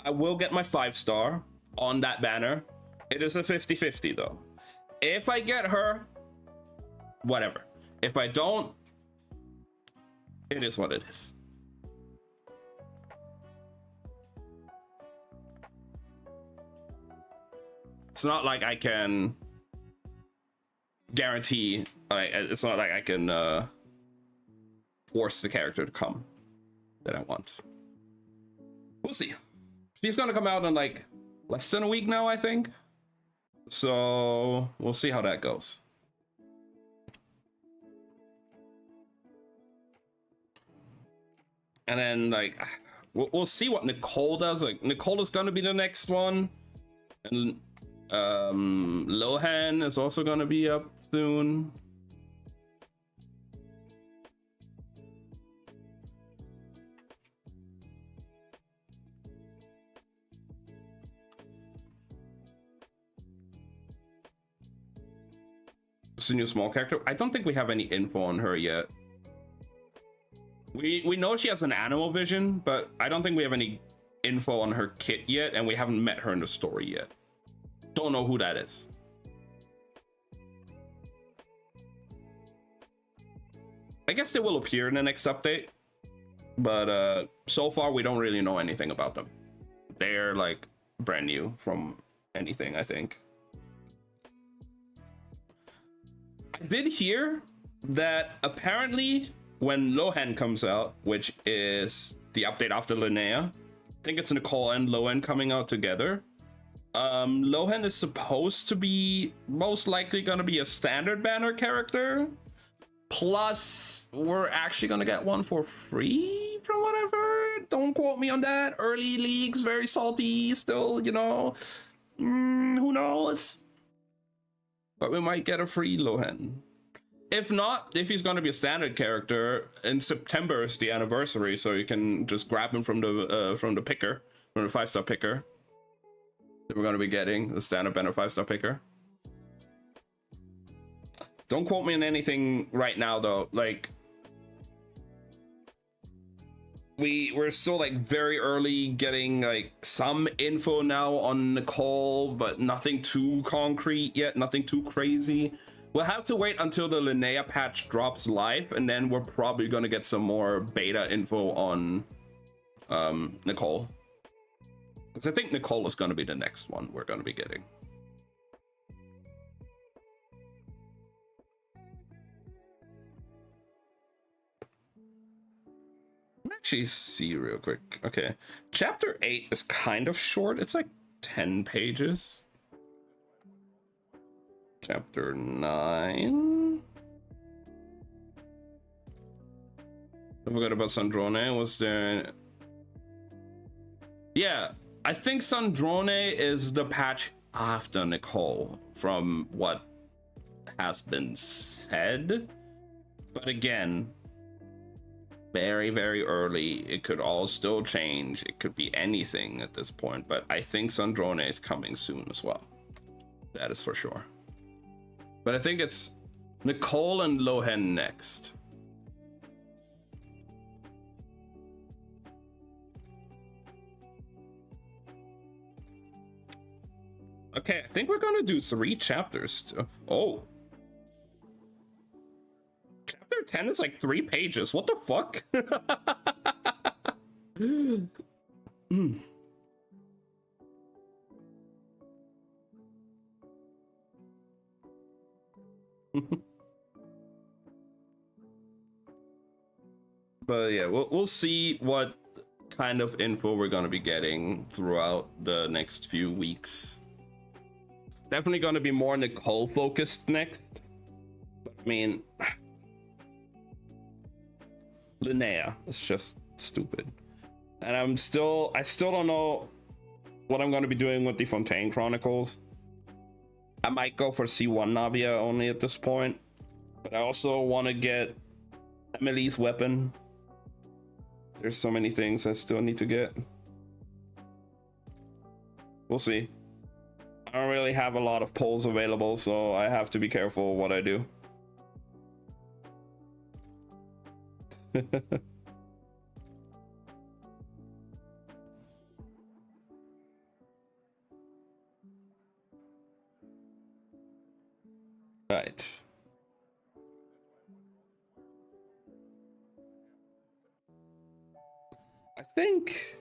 I will get my 5-star on that banner. It is a 50-50 though. If I get her, whatever. If I don't, it is what it is. It's not like I can guarantee, it's not like I can force the character to come that I want. We'll see. She's gonna come out in like less than a week now, I think. So we'll see how that goes. And then like we'll see what Nicole does. Like Nicole is gonna be the next one, and Lohan is also gonna be up soon. It's a new small character. I don't think we have any info on her yet. We know she has an animal vision, but I don't think we have any info on her kit yet, and we haven't met her in the story yet. Don't know who that is. I guess they will appear in the next update, but so far we don't really know anything about them. They're like brand new from anything, I think. I did hear that apparently when Lohan comes out, which is the update after Linnea, I think it's Nicole and Lohan coming out together. Lohan is supposed to be most likely gonna be a standard banner character. Plus, we're actually gonna get one for free from whatever. Don't quote me on that. Early leagues, very salty still, you know. Who knows? But we might get a free Lohan. If not, if he's gonna be a standard character, in September is the anniversary, so you can just grab him from the picker, from the 5-star picker. That we're gonna be getting the standard banner 5-star picker. Don't quote me on anything right now though. Like, we're still like very early getting like some info now on Nicole, but nothing too concrete yet, nothing too crazy. We'll have to wait until the Linnea patch drops live, and then we're probably gonna get some more beta info on Nicole. Because I think Nicole is gonna be the next one we're gonna be getting. Actually see real quick. Okay, chapter 8 is kind of short. It's like 10 pages. Chapter 9. I forgot about Sandrone. Was there? Yeah, I think Sandrone is the patch after Nicole, from what has been said. But again, very, very early. It could all still change. It could be anything at this point. But I think Sandrone is coming soon as well. That is for sure. But I think it's Nicole and Lohan next. Okay, I think we're gonna do 3 chapters. Oh. Chapter 10 is like 3 pages. What the fuck? But yeah, we'll see what kind of info we're gonna be getting throughout the next few weeks. It's definitely gonna be more Nicole focused next. But I mean, Linnea is just stupid. And I still don't know what I'm gonna be doing with the Fontaine Chronicles. I might go for C1 Navia only at this point. But I also want to get Emily's weapon. There's so many things I still need to get. We'll see. I don't really have a lot of polls available, so I have to be careful what I do. Right. I think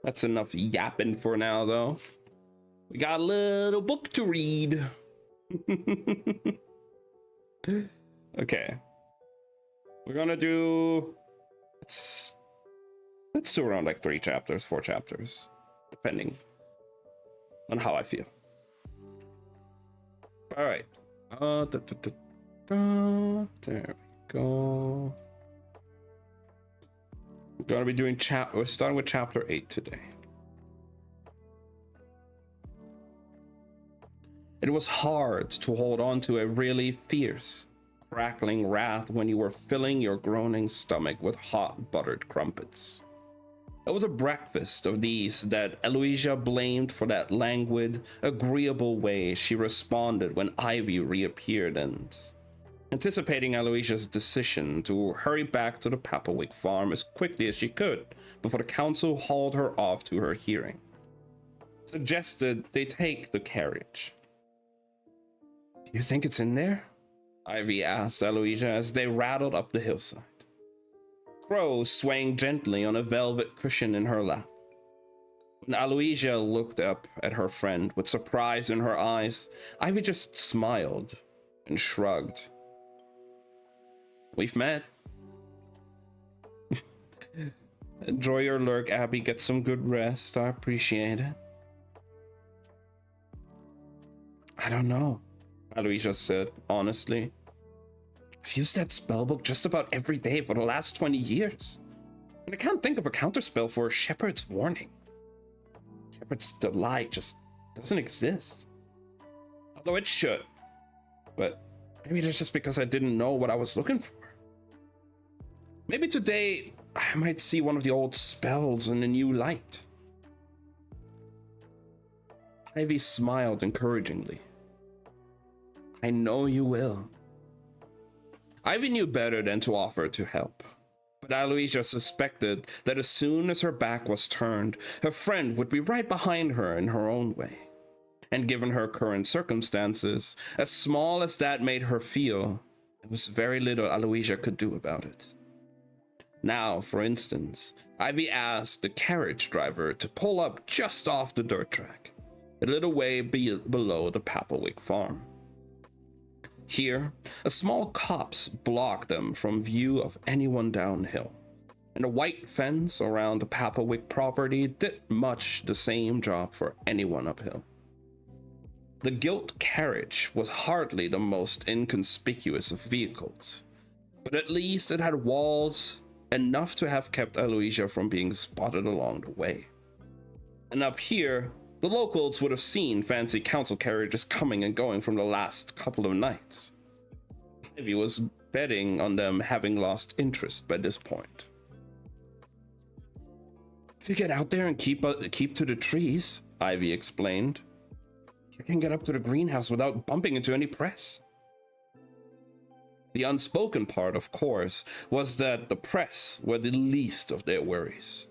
that's enough yapping for now, though. We got a little book to read. Okay. We're gonna do... Let's do around like 3 chapters, 4 chapters, depending on how I feel. All right. There we go. We're gonna be doing we're starting with chapter 8 today. It was hard to hold on to a really fierce, crackling wrath when you were filling your groaning stomach with hot buttered crumpets. It was a breakfast of these that Eloisia blamed for that languid, agreeable way she responded when Ivy reappeared, and anticipating Eloisia's decision to hurry back to the Papawick farm as quickly as she could before the council hauled her off to her hearing, suggested they take the carriage. "Do you think it's in there?" Ivy asked Eloisia as they rattled up the hillside, Crow swaying gently on a velvet cushion in her lap. When Aloysia looked up at her friend with surprise in her eyes, Ivy just smiled and shrugged. "We've met." "Enjoy your lurk, Abby. Get some good rest. I appreciate it." I don't know, Aloysia said, honestly. I've used that spellbook just about every day for the last 20 years. And I can't think of a counterspell for Shepherd's Warning. Shepherd's Delight just doesn't exist. Although it should. But maybe it's just because I didn't know what I was looking for. Maybe today I might see one of the old spells in a new light. Ivy smiled encouragingly. I know you will. Ivy knew better than to offer to help, but Aloysia suspected that as soon as her back was turned, her friend would be right behind her in her own way. And given her current circumstances, as small as that made her feel, there was very little Aloysia could do about it. Now, for instance, Ivy asked the carriage driver to pull up just off the dirt track, a little way below the Papelwick farm. Here, a small copse blocked them from view of anyone downhill, and a white fence around the Papelwick property did much the same job for anyone uphill. The gilt carriage was hardly the most inconspicuous of vehicles, but at least it had walls enough to have kept Aloysia from being spotted along the way. And up here, the locals would have seen fancy council carriages coming and going from the last couple of nights. Ivy was betting on them having lost interest by this point. If you get out there and keep to the trees, Ivy explained, you can get up to the greenhouse without bumping into any press. The unspoken part, of course, was that the press were the least of their worries.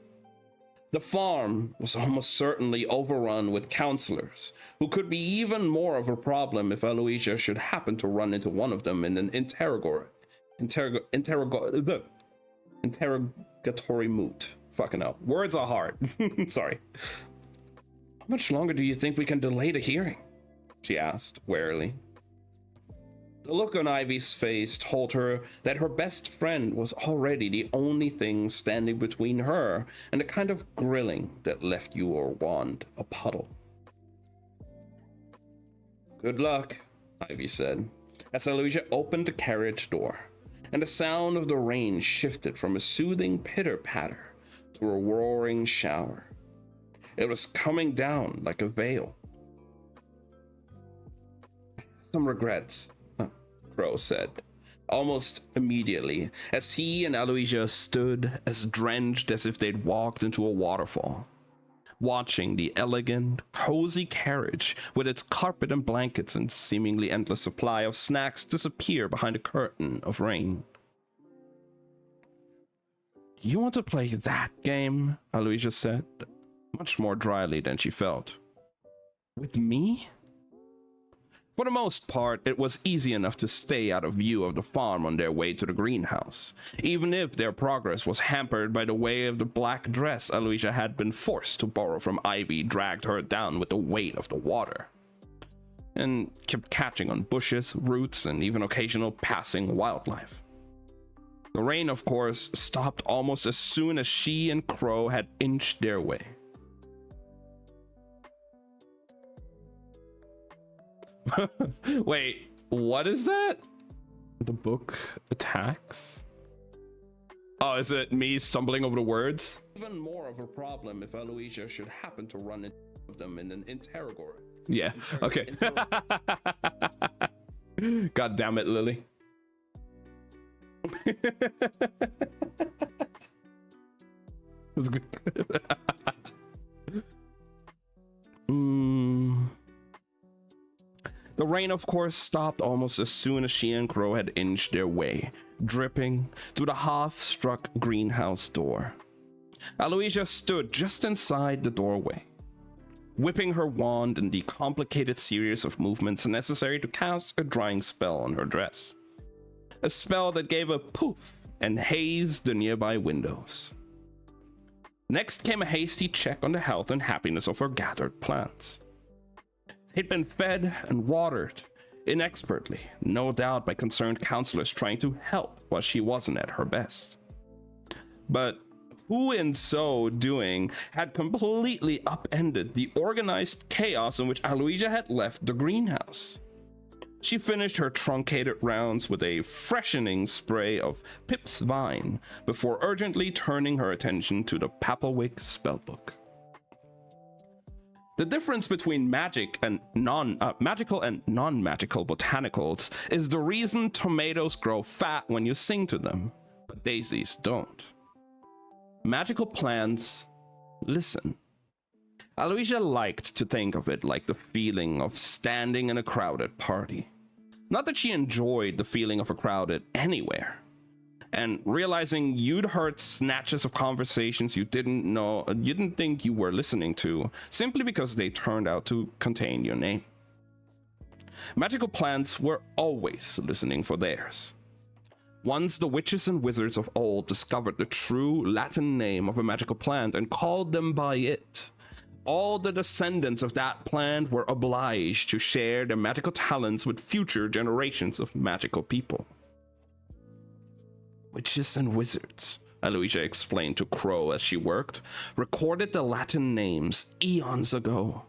The farm was almost certainly overrun with counselors, who could be even more of a problem if Aloysia should happen to run into one of them in an interrogatory mood. Fucking hell. Words are hard. Sorry. How much longer do you think we can delay the hearing? She asked, warily. The look on Ivy's face told her that her best friend was already the only thing standing between her and the kind of grilling that left your wand a puddle. Good luck, Ivy said, as Aloysia opened the carriage door, and the sound of the rain shifted from a soothing pitter-patter to a roaring shower. It was coming down like a veil. Some regrets, Crow said, almost immediately, as he and Aloysia stood as drenched as if they'd walked into a waterfall, watching the elegant, cozy carriage with its carpet and blankets and seemingly endless supply of snacks disappear behind a curtain of rain. You want to play that game? Aloysia said, much more dryly than she felt. With me? For the most part, it was easy enough to stay out of view of the farm on their way to the greenhouse, even if their progress was hampered by the way of the black dress Aloysia had been forced to borrow from Ivy dragged her down with the weight of the water, and kept catching on bushes, roots, and even occasional passing wildlife. The rain, of course, stopped almost as soon as she and Crow had inched their way. Wait, what is that? The book attacks? Oh, is it me stumbling over the words? Even more of a problem if Aloysia should happen to run into them in an interrogatory. Yeah, okay. God damn it, Lily. That's good. The rain, of course, stopped almost as soon as she and Crow had inched their way, dripping, to the half-struck greenhouse door. Aloysia stood just inside the doorway, whipping her wand in the complicated series of movements necessary to cast a drying spell on her dress. A spell that gave a poof and hazed the nearby windows. Next came a hasty check on the health and happiness of her gathered plants. They'd been fed and watered inexpertly, no doubt by concerned counselors trying to help while she wasn't at her best. But who in so doing had completely upended the organized chaos in which Aloysia had left the greenhouse. She finished her truncated rounds with a freshening spray of Pip's Vine before urgently turning her attention to the Papelwick spellbook. The difference between magical and non-magical botanicals is the reason tomatoes grow fat when you sing to them, but daisies don't. Magical plants listen. Aloysia liked to think of it like the feeling of standing in a crowded party. Not that she enjoyed the feeling of a crowd anywhere. And realizing you'd heard snatches of conversations you didn't think you were listening to, simply because they turned out to contain your name. Magical plants were always listening for theirs. Once the witches and wizards of old discovered the true Latin name of a magical plant and called them by it, all the descendants of that plant were obliged to share their magical talents with future generations of magical people. Witches and wizards, Aloysia explained to Crow as she worked, recorded the Latin names eons ago.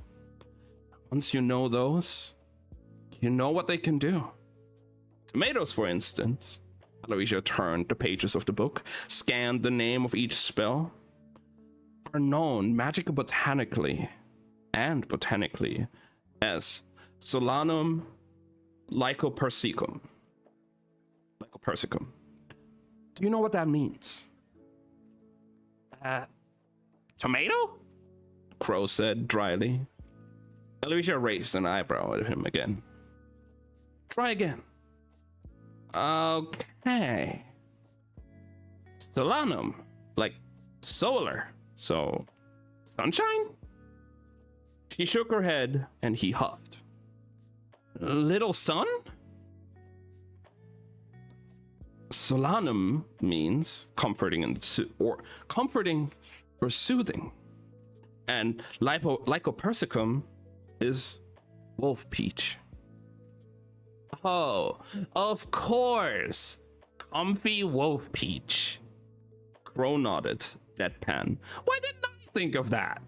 Once you know those, you know what they can do. Tomatoes, for instance. Aloysia turned the pages of the book, scanned the name of each spell, are known magico-botanically and botanically as Solanum lycopersicum. Do you know what that means? Tomato? Crow said dryly. Aloysia raised an eyebrow at him again. Try again. Okay. Solanum, like solar, so sunshine? She shook her head and he huffed. Little sun? Solanum means comforting or soothing, and lycopersicum is wolf peach. Oh, of course, comfy wolf peach. Crow nodded, deadpan. Why didn't I think of that?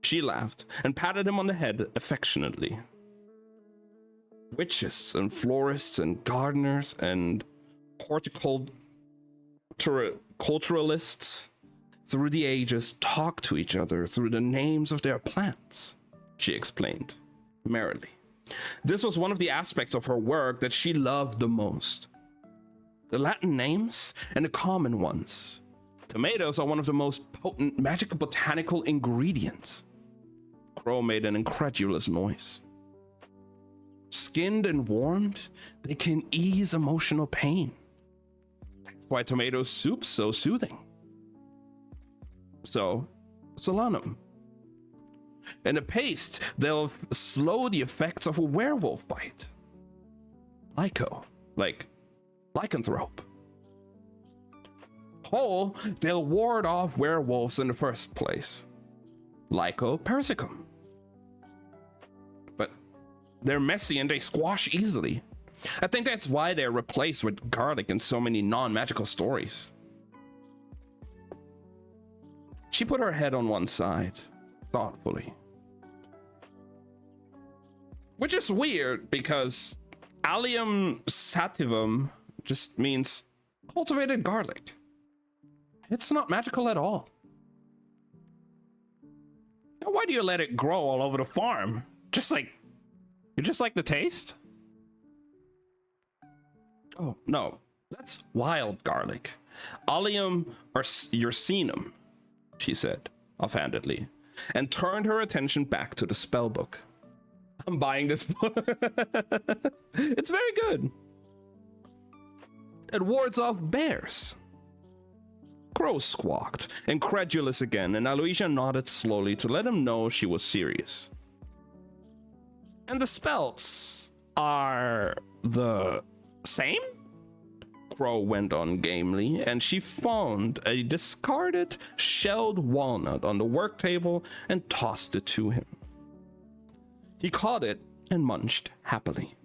She laughed and patted him on the head affectionately. Witches and florists and gardeners and horticulturalists through the ages talk to each other through the names of their plants, she explained merrily. This was one of the aspects of her work that she loved the most. The Latin names and the common ones. Tomatoes are one of the most potent magical botanical ingredients. Crow made an incredulous noise. Skinned and warmed, they can ease emotional pain. That's why tomato soup's so soothing. So, solanum. In a paste, they'll slow the effects of a werewolf bite. Lyco, like lycanthrope. Whole, they'll ward off werewolves in the first place. Lycopersicum. But they're messy and they squash easily. I think that's why they're replaced with garlic in so many non-magical stories. She put her head on one side, thoughtfully. Which is weird because Allium sativum just means cultivated garlic. It's not magical at all. Now, why do you let it grow all over the farm? You just like the taste? Oh, no. That's wild garlic. Allium ursinum, she said, offhandedly, and turned her attention back to the spell book. I'm buying this book. It's very good. It wards off bears. Crow squawked, incredulous again, and Aloysia nodded slowly to let him know she was serious. And the spells are the same? Crow went on gamely, and she found a discarded shelled walnut on the work table and tossed it to him. He caught it and munched happily.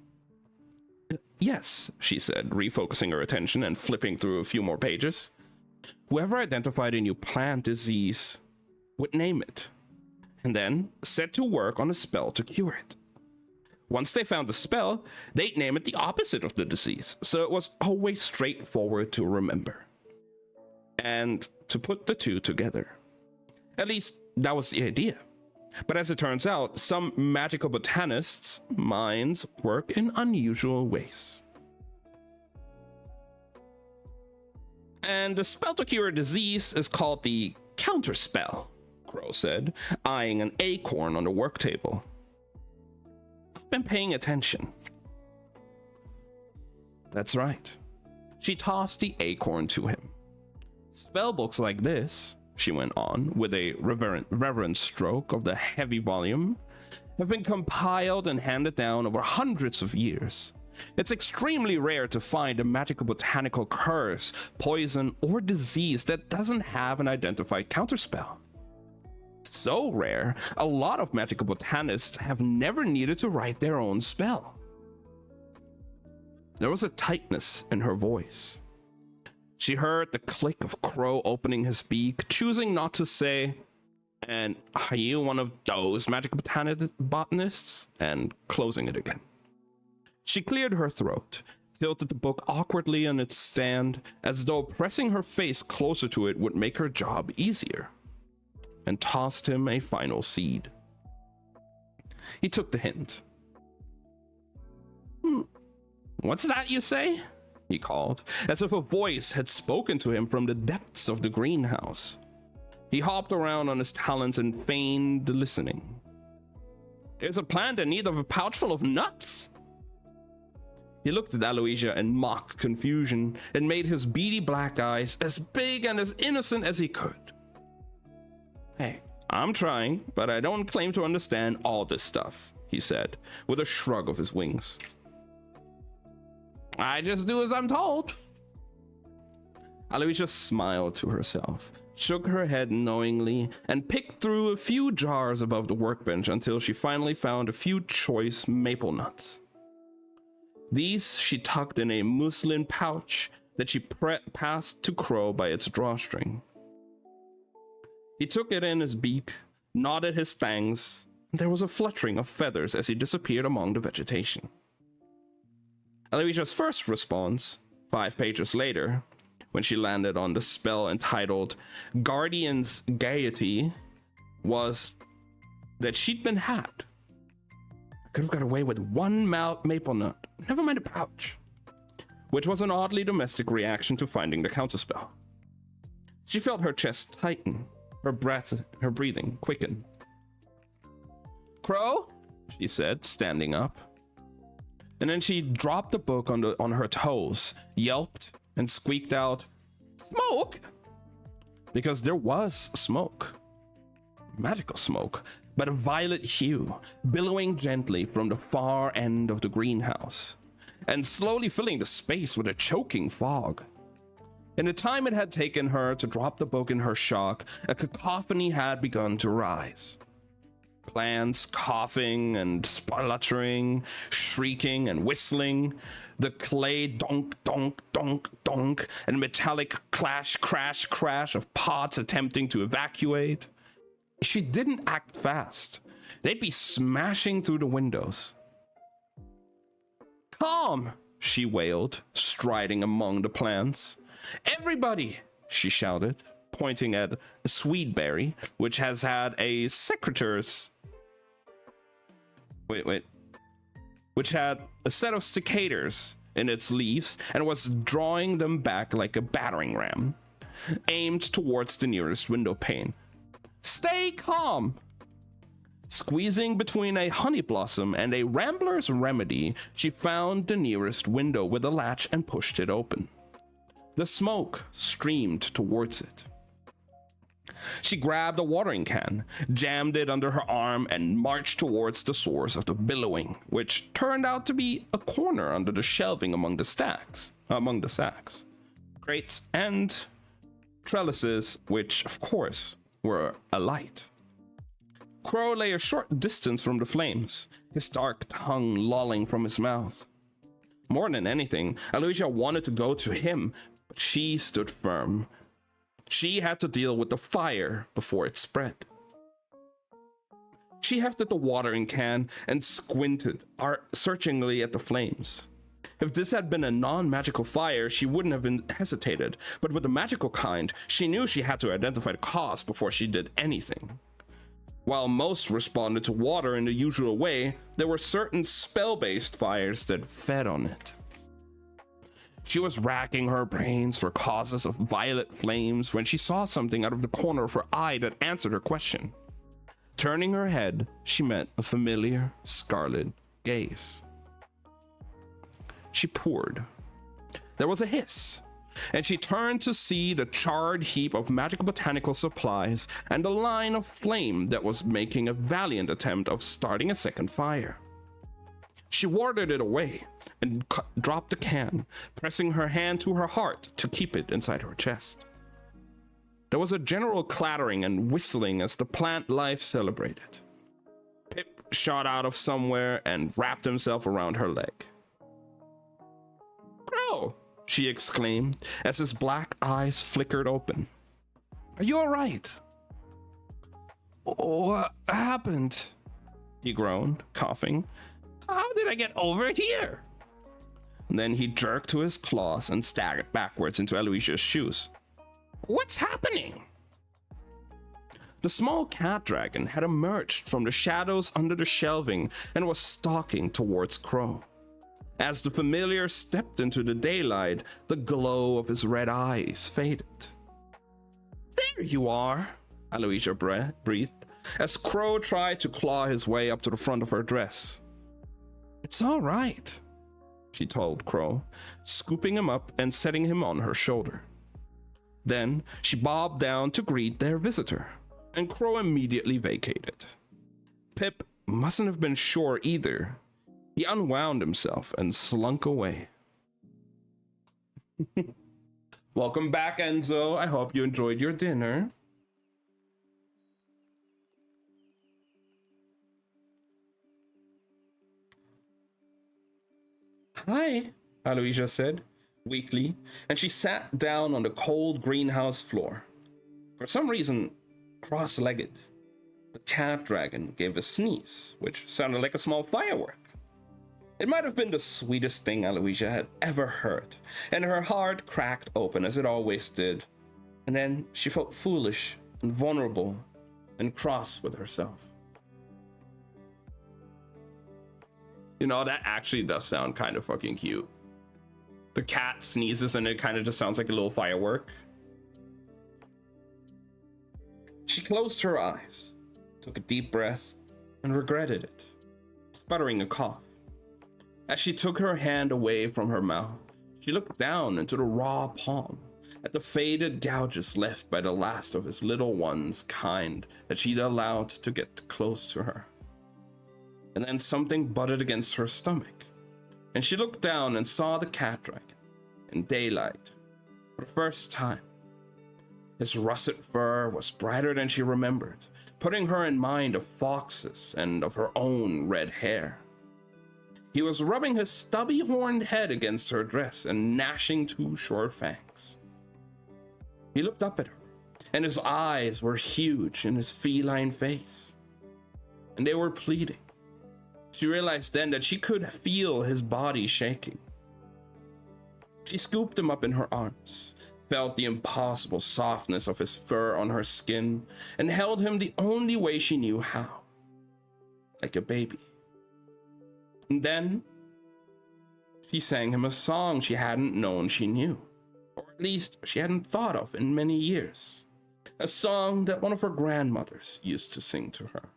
Yes, she said, refocusing her attention and flipping through a few more pages. Whoever identified a new plant disease would name it, and then set to work on a spell to cure it. Once they found the spell, they'd name it the opposite of the disease, so it was always straightforward to remember and to put the two together. At least, that was the idea. But as it turns out, some magical botanists' minds work in unusual ways. And the spell to cure a disease is called the counterspell, Crow said, eyeing an acorn on the work table. I've been paying attention. That's right. She tossed the acorn to him. Spellbooks like this, she went on, with a reverent stroke of the heavy volume, have been compiled and handed down over hundreds of years. It's extremely rare to find a magical botanical curse, poison, or disease that doesn't have an identified counterspell. So rare, a lot of magical botanists have never needed to write their own spell. There was a tightness in her voice. She heard the click of Crow opening his beak, choosing not to say, "And are you one of those magical botanists?" and closing it again. She cleared her throat, tilted the book awkwardly on its stand, as though pressing her face closer to it would make her job easier, and tossed him a final seed. He took the hint. "What's that you say?" he called, as if a voice had spoken to him from the depths of the greenhouse. He hopped around on his talons and feigned listening. "There's a plant in need of a pouch full of nuts." He looked at Aloysia in mock confusion and made his beady black eyes as big and as innocent as he could. "Hey, I'm trying, but I don't claim to understand all this stuff," he said, with a shrug of his wings. "I just do as I'm told." Aloysia smiled to herself, shook her head knowingly, and picked through a few jars above the workbench until she finally found a few choice maple nuts. These she tucked in a muslin pouch that she passed to Crow by its drawstring. He took it in his beak, nodded his thanks, and there was a fluttering of feathers as he disappeared among the vegetation. Aloysia's first response, 5 pages later, when she landed on the spell entitled Guardian's Gaiety, was that she'd been had. I could have got away with one maple nut, never mind a pouch, which was an oddly domestic reaction to finding the counterspell. She felt her chest tighten, her breathing quicken. "Crow," she said, standing up. And then she dropped the book on her toes, yelped, and squeaked out, "Smoke!" Because there was smoke. Magical smoke, but a violet hue, billowing gently from the far end of the greenhouse, and slowly filling the space with a choking fog. In the time it had taken her to drop the book in her shock, a cacophony had begun to rise. Plants coughing and spluttering, shrieking and whistling, the clay donk, donk, donk, donk, and metallic clash, crash, crash of pots attempting to evacuate. She didn't act fast. They'd be smashing through the windows. "Calm!" she wailed, striding among the plants. "Everybody!" she shouted, pointing at a sweetberry, which has had a secretor's... which had a set of cicadas in its leaves and was drawing them back like a battering ram, aimed towards the nearest window pane. "Stay calm!" Squeezing between a honey blossom and a rambler's remedy, she found the nearest window with a latch and pushed it open. The smoke streamed towards it. She grabbed a watering can, jammed it under her arm, and marched towards the source of the billowing, which turned out to be a corner under the shelving among the sacks, crates, and trellises, which, of course, were alight. Crow lay a short distance from the flames, his dark tongue lolling from his mouth. More than anything, Aloysia wanted to go to him, but she stood firm, She had to deal with the fire before it spread. She hefted the watering can and squinted searchingly at the flames. If this had been a non-magical fire, she wouldn't have been hesitated, but with the magical kind, she knew she had to identify the cause before she did anything. While most responded to water in the usual way, there were certain spell-based fires that fed on it. She was racking her brains for causes of violet flames when she saw something out of the corner of her eye that answered her question. Turning her head, she met a familiar scarlet gaze. She poured. There was a hiss, and she turned to see the charred heap of magical botanical supplies and the line of flame that was making a valiant attempt of starting a second fire. She warded it away and dropped the can, pressing her hand to her heart to keep it inside her chest. There was a general clattering and whistling as the plant life celebrated. Pip shot out of somewhere and wrapped himself around her leg. "Crow!" she exclaimed as his black eyes flickered open. "Are you all right?" "What happened?" he groaned, coughing. "How did I get over here?" Then he jerked to his claws and staggered backwards into Eloisia's shoes. "What's happening?" The small cat dragon had emerged from the shadows under the shelving and was stalking towards Crow. As the familiar stepped into the daylight, the glow of his red eyes faded. "There you are," Eloisia breathed, as Crow tried to claw his way up to the front of her dress. "It's all right," she told Crow, scooping him up and setting him on her shoulder. Then she bobbed down to greet their visitor, and Crow immediately vacated. Pip mustn't have been sure either. He unwound himself and slunk away. Welcome back, Enzo. I hope you enjoyed your dinner. "Hi," Aloysia said, weakly, and she sat down on the cold greenhouse floor. For some reason, cross-legged. The cat dragon gave a sneeze, which sounded like a small firework. It might have been the sweetest thing Aloysia had ever heard, and her heart cracked open as it always did. And then she felt foolish and vulnerable and cross with herself. You know, that actually does sound kind of fucking cute. The cat sneezes and it kind of just sounds like a little firework. She closed her eyes, took a deep breath, and regretted it, sputtering a cough. As she took her hand away from her mouth, she looked down into the raw palm, at the faded gouges left by the last of his little one's kind that she'd allowed to get close to her. And then something butted against her stomach, and she looked down and saw the cat dragon in daylight for the first time. His russet fur was brighter than she remembered, putting her in mind of foxes and of her own red hair. He was rubbing his stubby horned head against her dress and gnashing two short fangs. He looked up at her, and his eyes were huge in his feline face, and they were pleading. She realized then that she could feel his body shaking. She scooped him up in her arms, felt the impossible softness of his fur on her skin, and held him the only way she knew how, like a baby. And then she sang him a song she hadn't known she knew, or at least she hadn't thought of in many years. A song that one of her grandmothers used to sing to her.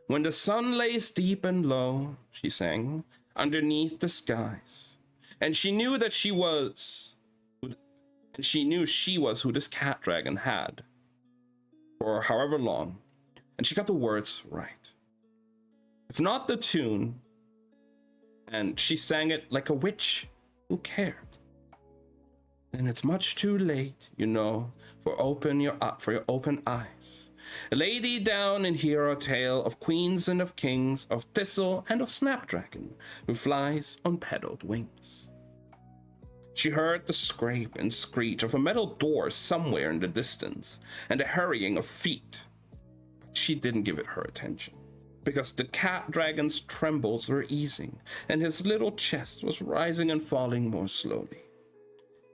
"When the sun lays deep and low," she sang, "underneath the skies, and she knew that she was who this cat dragon had for however long, and she got the words right. If not the tune, and she sang it like a witch who cared. Then it's much too late, you know, for your open eyes. Lay thee down and hear a tale of queens and of kings, of thistle and of snapdragon, who flies on petaled wings." She heard the scrape and screech of a metal door somewhere in the distance, and the hurrying of feet. But she didn't give it her attention, because the cat dragon's trembles were easing, and his little chest was rising and falling more slowly.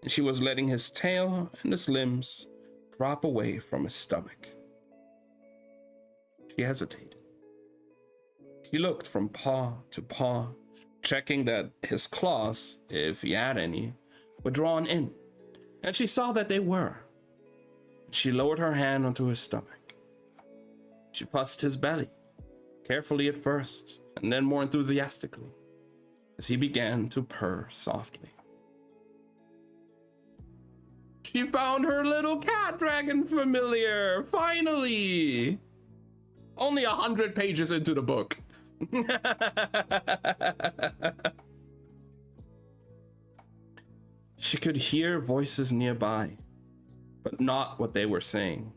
And she was letting his tail and his limbs drop away from his stomach. She hesitated. She looked from paw to paw, checking that his claws, if he had any, were drawn in, and she saw that they were. She lowered her hand onto his stomach. She fussed his belly, carefully at first, and then more enthusiastically, as he began to purr softly. She found her little cat dragon familiar, finally! Only 100 pages into the book. She could hear voices nearby, but not what they were saying.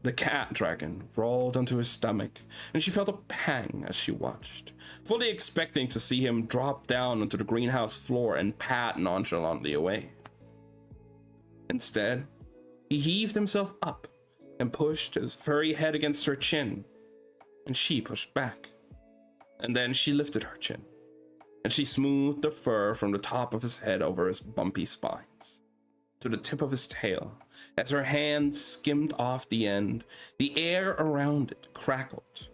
The cat dragon rolled onto his stomach, and she felt a pang as she watched, fully expecting to see him drop down onto the greenhouse floor and pat nonchalantly away. Instead, he heaved himself up and pushed his furry head against her chin, and she pushed back. And then she lifted her chin, and she smoothed the fur from the top of his head over his bumpy spines to the tip of his tail. As her hand skimmed off the end, the air around it crackled,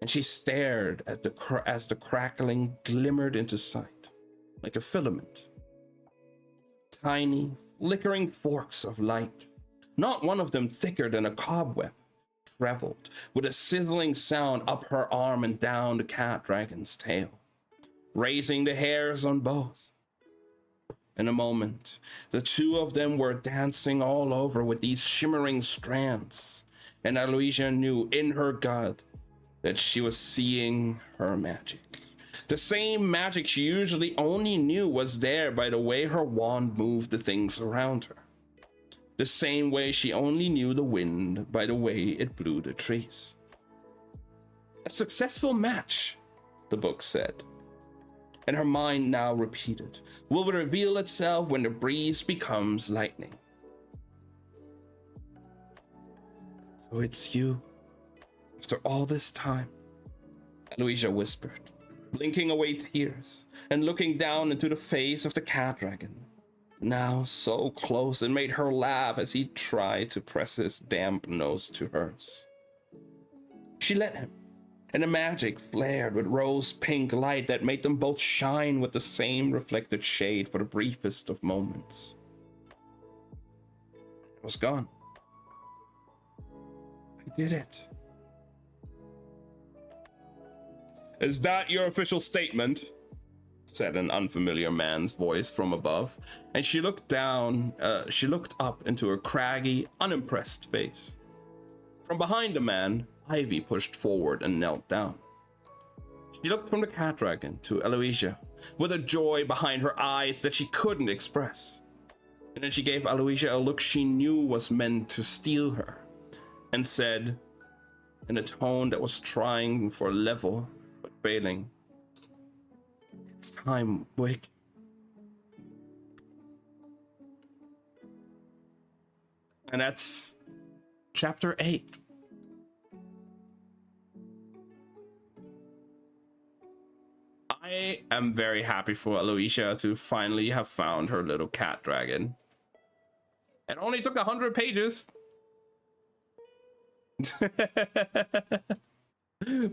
and she stared at as the crackling glimmered into sight like a filament. Tiny, flickering forks of light, not one of them thicker than a cobweb, traveled with a sizzling sound up her arm and down the cat dragon's tail, raising the hairs on both. In a moment, the two of them were dancing all over with these shimmering strands, and Aloysia knew in her gut that she was seeing her magic. The same magic she usually only knew was there by the way her wand moved the things around her. The same way she only knew the wind by the way it blew the trees. A successful match, the book said. And her mind now repeated, will reveal itself when the breeze becomes lightning. So it's you, after all this time, Aloysia whispered, blinking away tears and looking down into the face of the cat dragon, now so close it made her laugh as he tried to press his damp nose to hers. She let him, and the magic flared with rose-pink light that made them both shine with the same reflected shade for the briefest of moments. It was gone. I did it. Is that your official statement? Said an unfamiliar man's voice from above, and she looked up into her craggy, unimpressed face. From behind the man, Ivy pushed forward and knelt down. She looked from the cat dragon to Aloysia with a joy behind her eyes that she couldn't express. And then she gave Aloysia a look she knew was meant to steal her, and said, in a tone that was trying for level but failing, "It's time, Wick." And that's chapter 8. I am very happy for Aloysia to finally have found her little cat dragon. It only took 100 pages.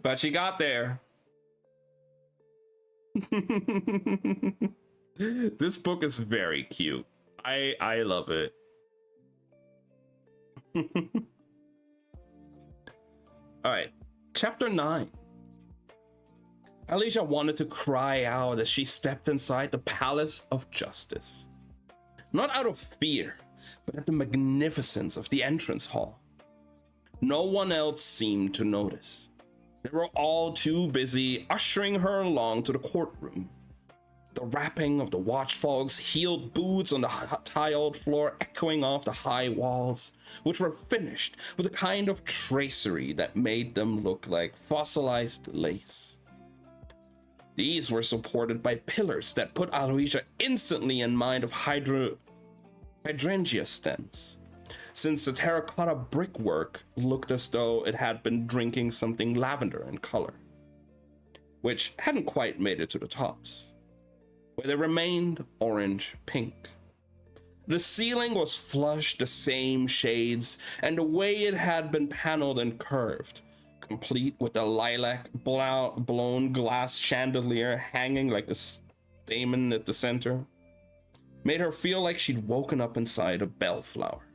But she got there. This book is very cute. I love it. All right, chapter 9. Aloysia wanted to cry out as she stepped inside the Palace of Justice. Not out of fear, but at the magnificence of the entrance hall. No one else seemed to notice. They were all too busy ushering her along to the courtroom. The rapping of the watchfog's heeled boots on the tiled floor echoing off the high walls, which were finished with a kind of tracery that made them look like fossilized lace. These were supported by pillars that put Aloysia instantly in mind of hydrangea stems, since the terracotta brickwork looked as though it had been drinking something lavender in color, which hadn't quite made it to the tops, where they remained orange-pink. The ceiling was flush the same shades, and the way it had been paneled and curved, complete with a lilac blown glass chandelier hanging like a stamen at the center, made her feel like she'd woken up inside a bellflower.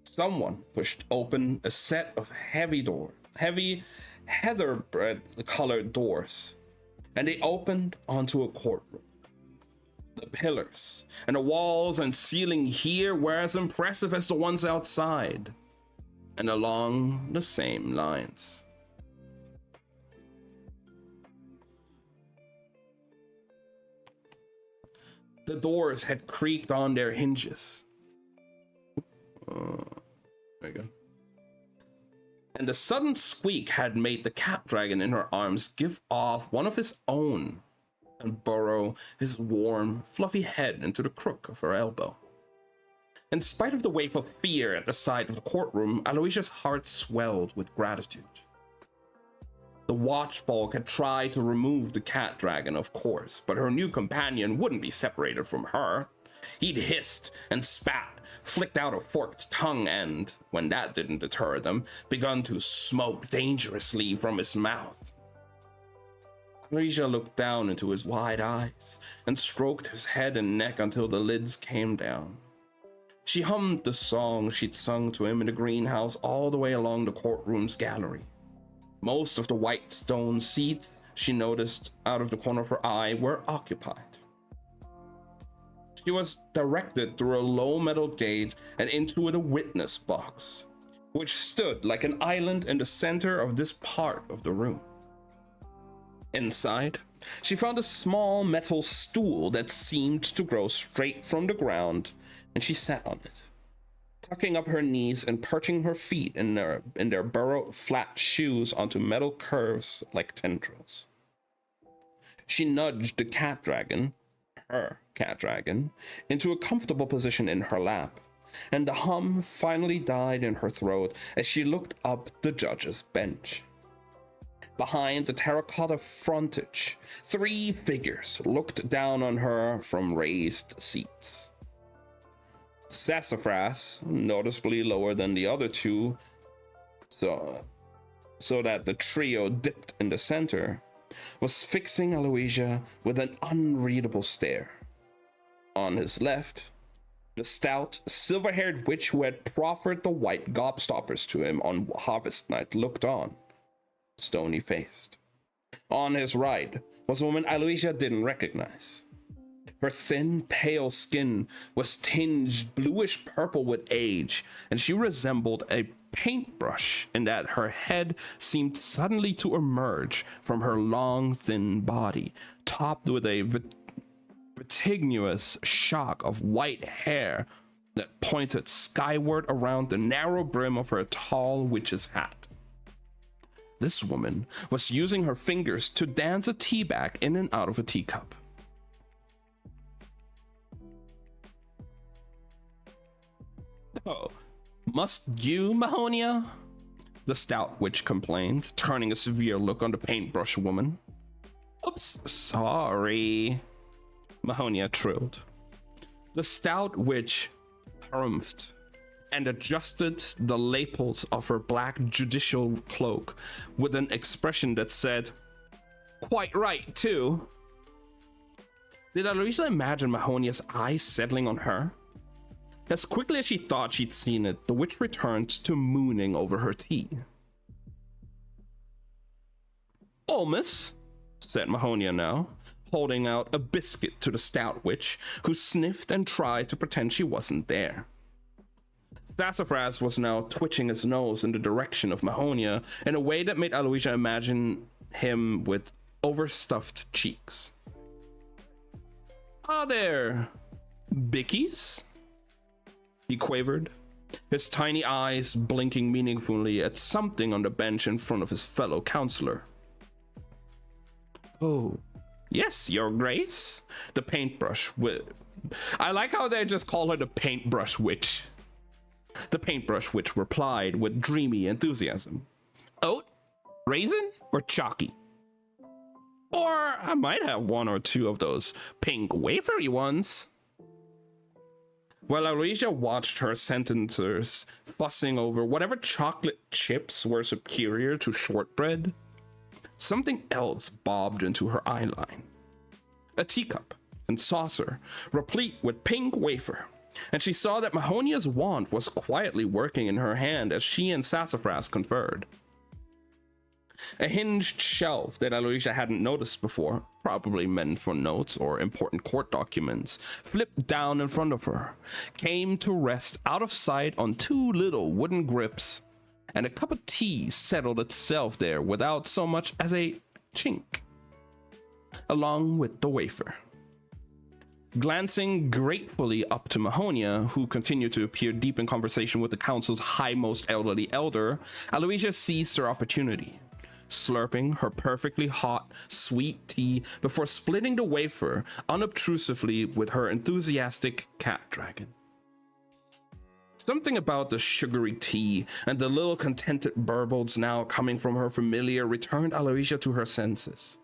Someone pushed open a set of heavy heather-colored doors, and they opened onto a courtroom. The pillars and the walls and ceiling here were as impressive as the ones outside, and along the same lines. The doors had creaked on their hinges. There you go. And the sudden squeak had made the cat dragon in her arms give off one of his own and burrow his warm, fluffy head into the crook of her elbow. In spite of the wave of fear at the side of the courtroom, Aloysia's heart swelled with gratitude. The watchfolk had tried to remove the cat dragon, of course, but her new companion wouldn't be separated from her. He'd hissed and spat, flicked out a forked tongue, and, when that didn't deter them, begun to smoke dangerously from his mouth. Aloysia looked down into his wide eyes and stroked his head and neck until the lids came down. She hummed the song she'd sung to him in the greenhouse all the way along the courtroom's gallery. Most of the white stone seats, she noticed out of the corner of her eye, were occupied. She was directed through a low metal gate and into the witness box, which stood like an island in the center of this part of the room. Inside, she found a small metal stool that seemed to grow straight from the ground, and she sat on it, tucking up her knees and perching her feet in their burrowed flat shoes onto metal curves like tendrils. She nudged the cat dragon, her cat dragon, into a comfortable position in her lap, and the hum finally died in her throat as she looked up the judge's bench. Behind the terracotta frontage, 3 figures looked down on her from raised seats. Sassafras, noticeably lower than the other two, so that the trio dipped in the center, was fixing Aloysia with an unreadable stare. On his left, the stout, silver-haired witch who had proffered the white gobstoppers to him on harvest night looked on, stony-faced. On his right was a woman Aloysia didn't recognize. Her thin, pale skin was tinged bluish-purple with age, and she resembled a paintbrush in that her head seemed suddenly to emerge from her long, thin body, topped with a vertiginous shock of white hair that pointed skyward around the narrow brim of her tall witch's hat. This woman was using her fingers to dance a tea bag in and out of a teacup. "Oh, must you, Mahonia?" the stout witch complained, turning a severe look on the paintbrush woman. "Oops, sorry," Mahonia trilled. The stout witch harumphed and adjusted the lapels of her black judicial cloak with an expression that said, "Quite right, too." Did Aloysia imagine Mahonia's eyes settling on her? As quickly as she thought she'd seen it, the witch returned to mooning over her tea. "Oh, miss," said Mahonia now, holding out a biscuit to the stout witch, who sniffed and tried to pretend she wasn't there. Sassafras was now twitching his nose in the direction of Mahonia in a way that made Aloysia imagine him with overstuffed cheeks. "Are there bickies?" he quavered, his tiny eyes blinking meaningfully at something on the bench in front of his fellow counselor. Oh, yes, Your Grace. The paintbrush I like how they just call her the paintbrush witch. The paintbrush witch replied with dreamy enthusiasm. Oat, raisin, or chalky? Or I might have one or two of those pink wafery ones. While Aloysia watched her sentencers fussing over whatever chocolate chips were superior to shortbread, something else bobbed into her eyeline. A teacup and saucer, replete with pink wafer, and she saw that Mahonia's wand was quietly working in her hand as she and Sassafras conferred. A hinged shelf that Aloysia hadn't noticed before, probably meant for notes or important court documents, flipped down in front of her, came to rest out of sight on two little wooden grips, and a cup of tea settled itself there without so much as a chink, along with the wafer. Glancing gratefully up to Mahonia, who continued to appear deep in conversation with the council's highmost elderly elder, Aloysia seized her opportunity, slurping her perfectly hot, sweet tea before splitting the wafer unobtrusively with her enthusiastic cat dragon. Something about the sugary tea and the little contented burbles now coming from her familiar returned Aloysia to her senses.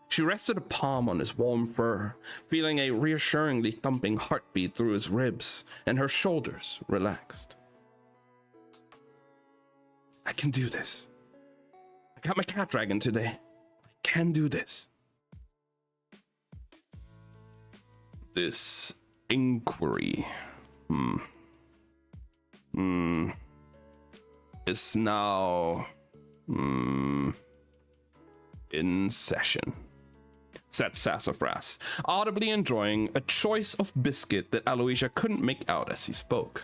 She rested a palm on his warm fur, feeling a reassuringly thumping heartbeat through his ribs, and her shoulders relaxed. I can do this. I got my cat dragon today. I can do this. This inquiry. Is now in session, said Sassafras, audibly enjoying a choice of biscuit that Aloysia couldn't make out as he spoke.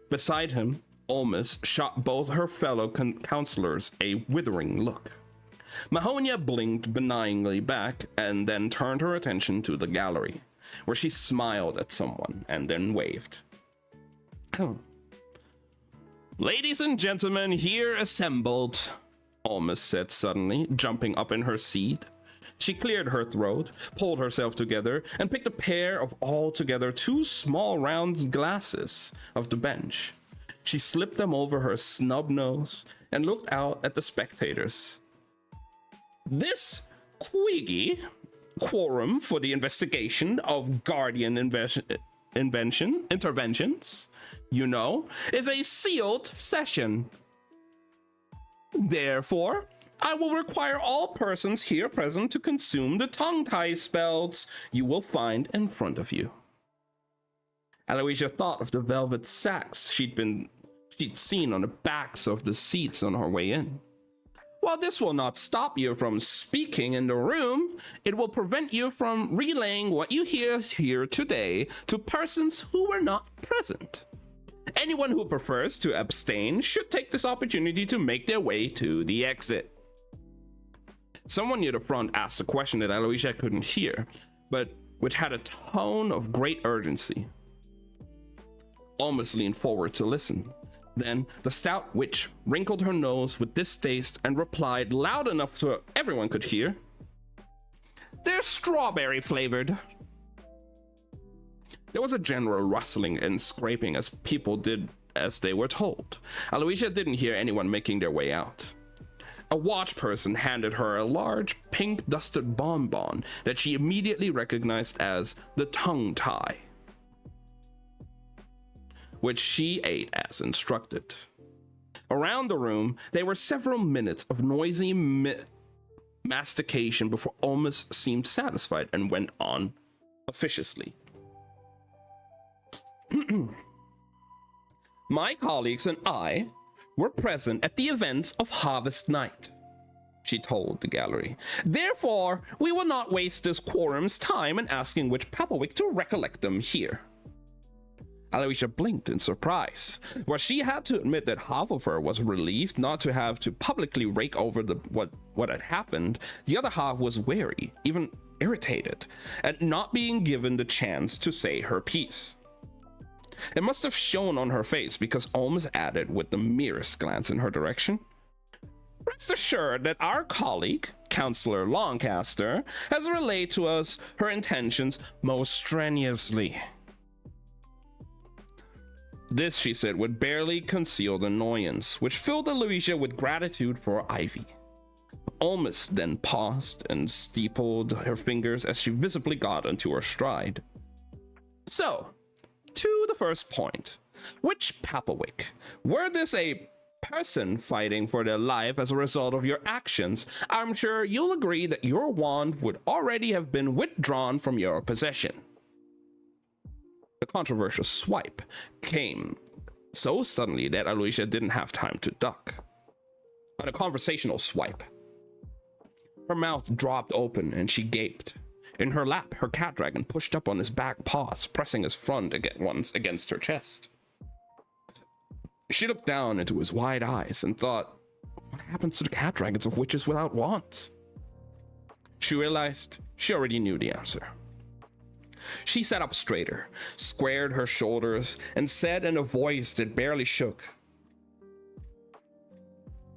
Beside him, Olmus shot both her fellow counselors a withering look. Mahonia blinked benignly back and then turned her attention to the gallery, where she smiled at someone and then waved. Ladies and gentlemen here assembled, Olmus said suddenly, jumping up in her seat. She cleared her throat, pulled herself together, and picked a pair of altogether too small round glasses off the bench. She slipped them over her snub nose and looked out at the spectators. This Quiggy, quorum for the investigation of Guardian interventions, you know, is a sealed session. Therefore, I will require all persons here present to consume the tongue-tie spells you will find in front of you. Aloysia thought of the velvet sacks she'd seen on the backs of the seats on her way in. While this will not stop you from speaking in the room, it will prevent you from relaying what you hear here today to persons who were not present. Anyone who prefers to abstain should take this opportunity to make their way to the exit. Someone near the front asked a question that Aloysia couldn't hear, but which had a tone of great urgency. Olmus leaned forward to listen. Then the stout witch wrinkled her nose with distaste and replied loud enough so everyone could hear. They're strawberry flavored. There was a general rustling and scraping as people did as they were told. Aloysia didn't hear anyone making their way out. A watch person handed her a large pink dusted bonbon that she immediately recognized as the tongue tie, which she ate as instructed. Around the room, there were several minutes of noisy mastication before Olmus seemed satisfied and went on officiously. My colleagues and I were present at the events of Harvest Night, she told the gallery. Therefore, we will not waste this quorum's time in asking which Papplewick to recollect them here. Aloysia blinked in surprise. While she had to admit that half of her was relieved not to have to publicly rake over what had happened, the other half was wary, even irritated, at not being given the chance to say her piece. It must have shown on her face because Olmus added with the merest glance in her direction. Rest assured that our colleague, Counselor Longcaster has relayed to us her intentions most strenuously. This, she said, with barely concealed annoyance, which filled Aloysia with gratitude for Ivy. Olmus then paused and steepled her fingers as she visibly got into her stride. So, to the first point. Which Papawick? Were this a person fighting for their life as a result of your actions, I'm sure you'll agree that your wand would already have been withdrawn from your possession. The controversial swipe came so suddenly that Aloysia didn't have time to duck. But a conversational swipe. Her mouth dropped open and she gaped. In her lap, her cat dragon pushed up on his back paws, pressing his front once against her chest. She looked down into his wide eyes and thought, what happens to the cat dragons of witches without wands? She realized she already knew the answer. She sat up straighter, squared her shoulders, and said in a voice that barely shook,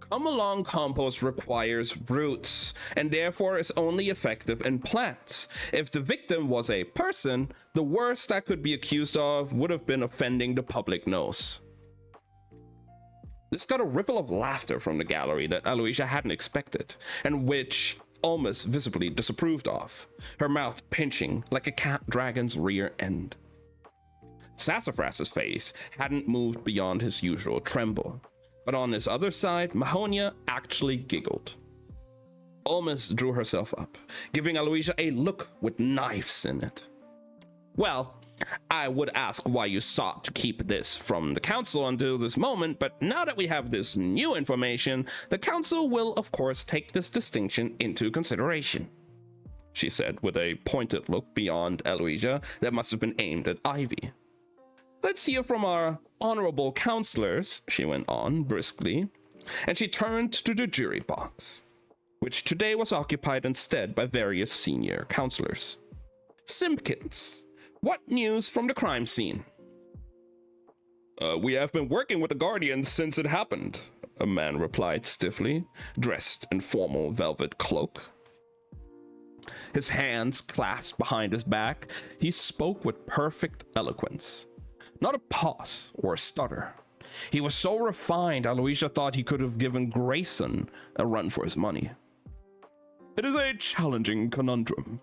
Come Along compost requires roots, and therefore is only effective in plants. If the victim was a person, the worst I could be accused of would have been offending the public nose. This got a ripple of laughter from the gallery that Aloysia hadn't expected, and which Olmus visibly disapproved of, her mouth pinching like a cat dragon's rear end. Sassafras's face hadn't moved beyond his usual tremble, but on his other side, Mahonia actually giggled. Olmus drew herself up, giving Aloysia a look with knives in it. Well, I would ask why you sought to keep this from the council until this moment, but now that we have this new information, the council will of course take this distinction into consideration, she said with a pointed look beyond Aloysia that must have been aimed at Ivy. Let's hear from our honorable counselors, she went on briskly, and she turned to the jury box, which today was occupied instead by various senior counselors. Simpkins, what news from the crime scene? We have been working with the Guardians since it happened, a man replied stiffly, dressed in formal velvet cloak. His hands clasped behind his back, he spoke with perfect eloquence. Not a pause or a stutter. He was so refined, Aloysia thought he could have given Grayson a run for his money. It is a challenging conundrum.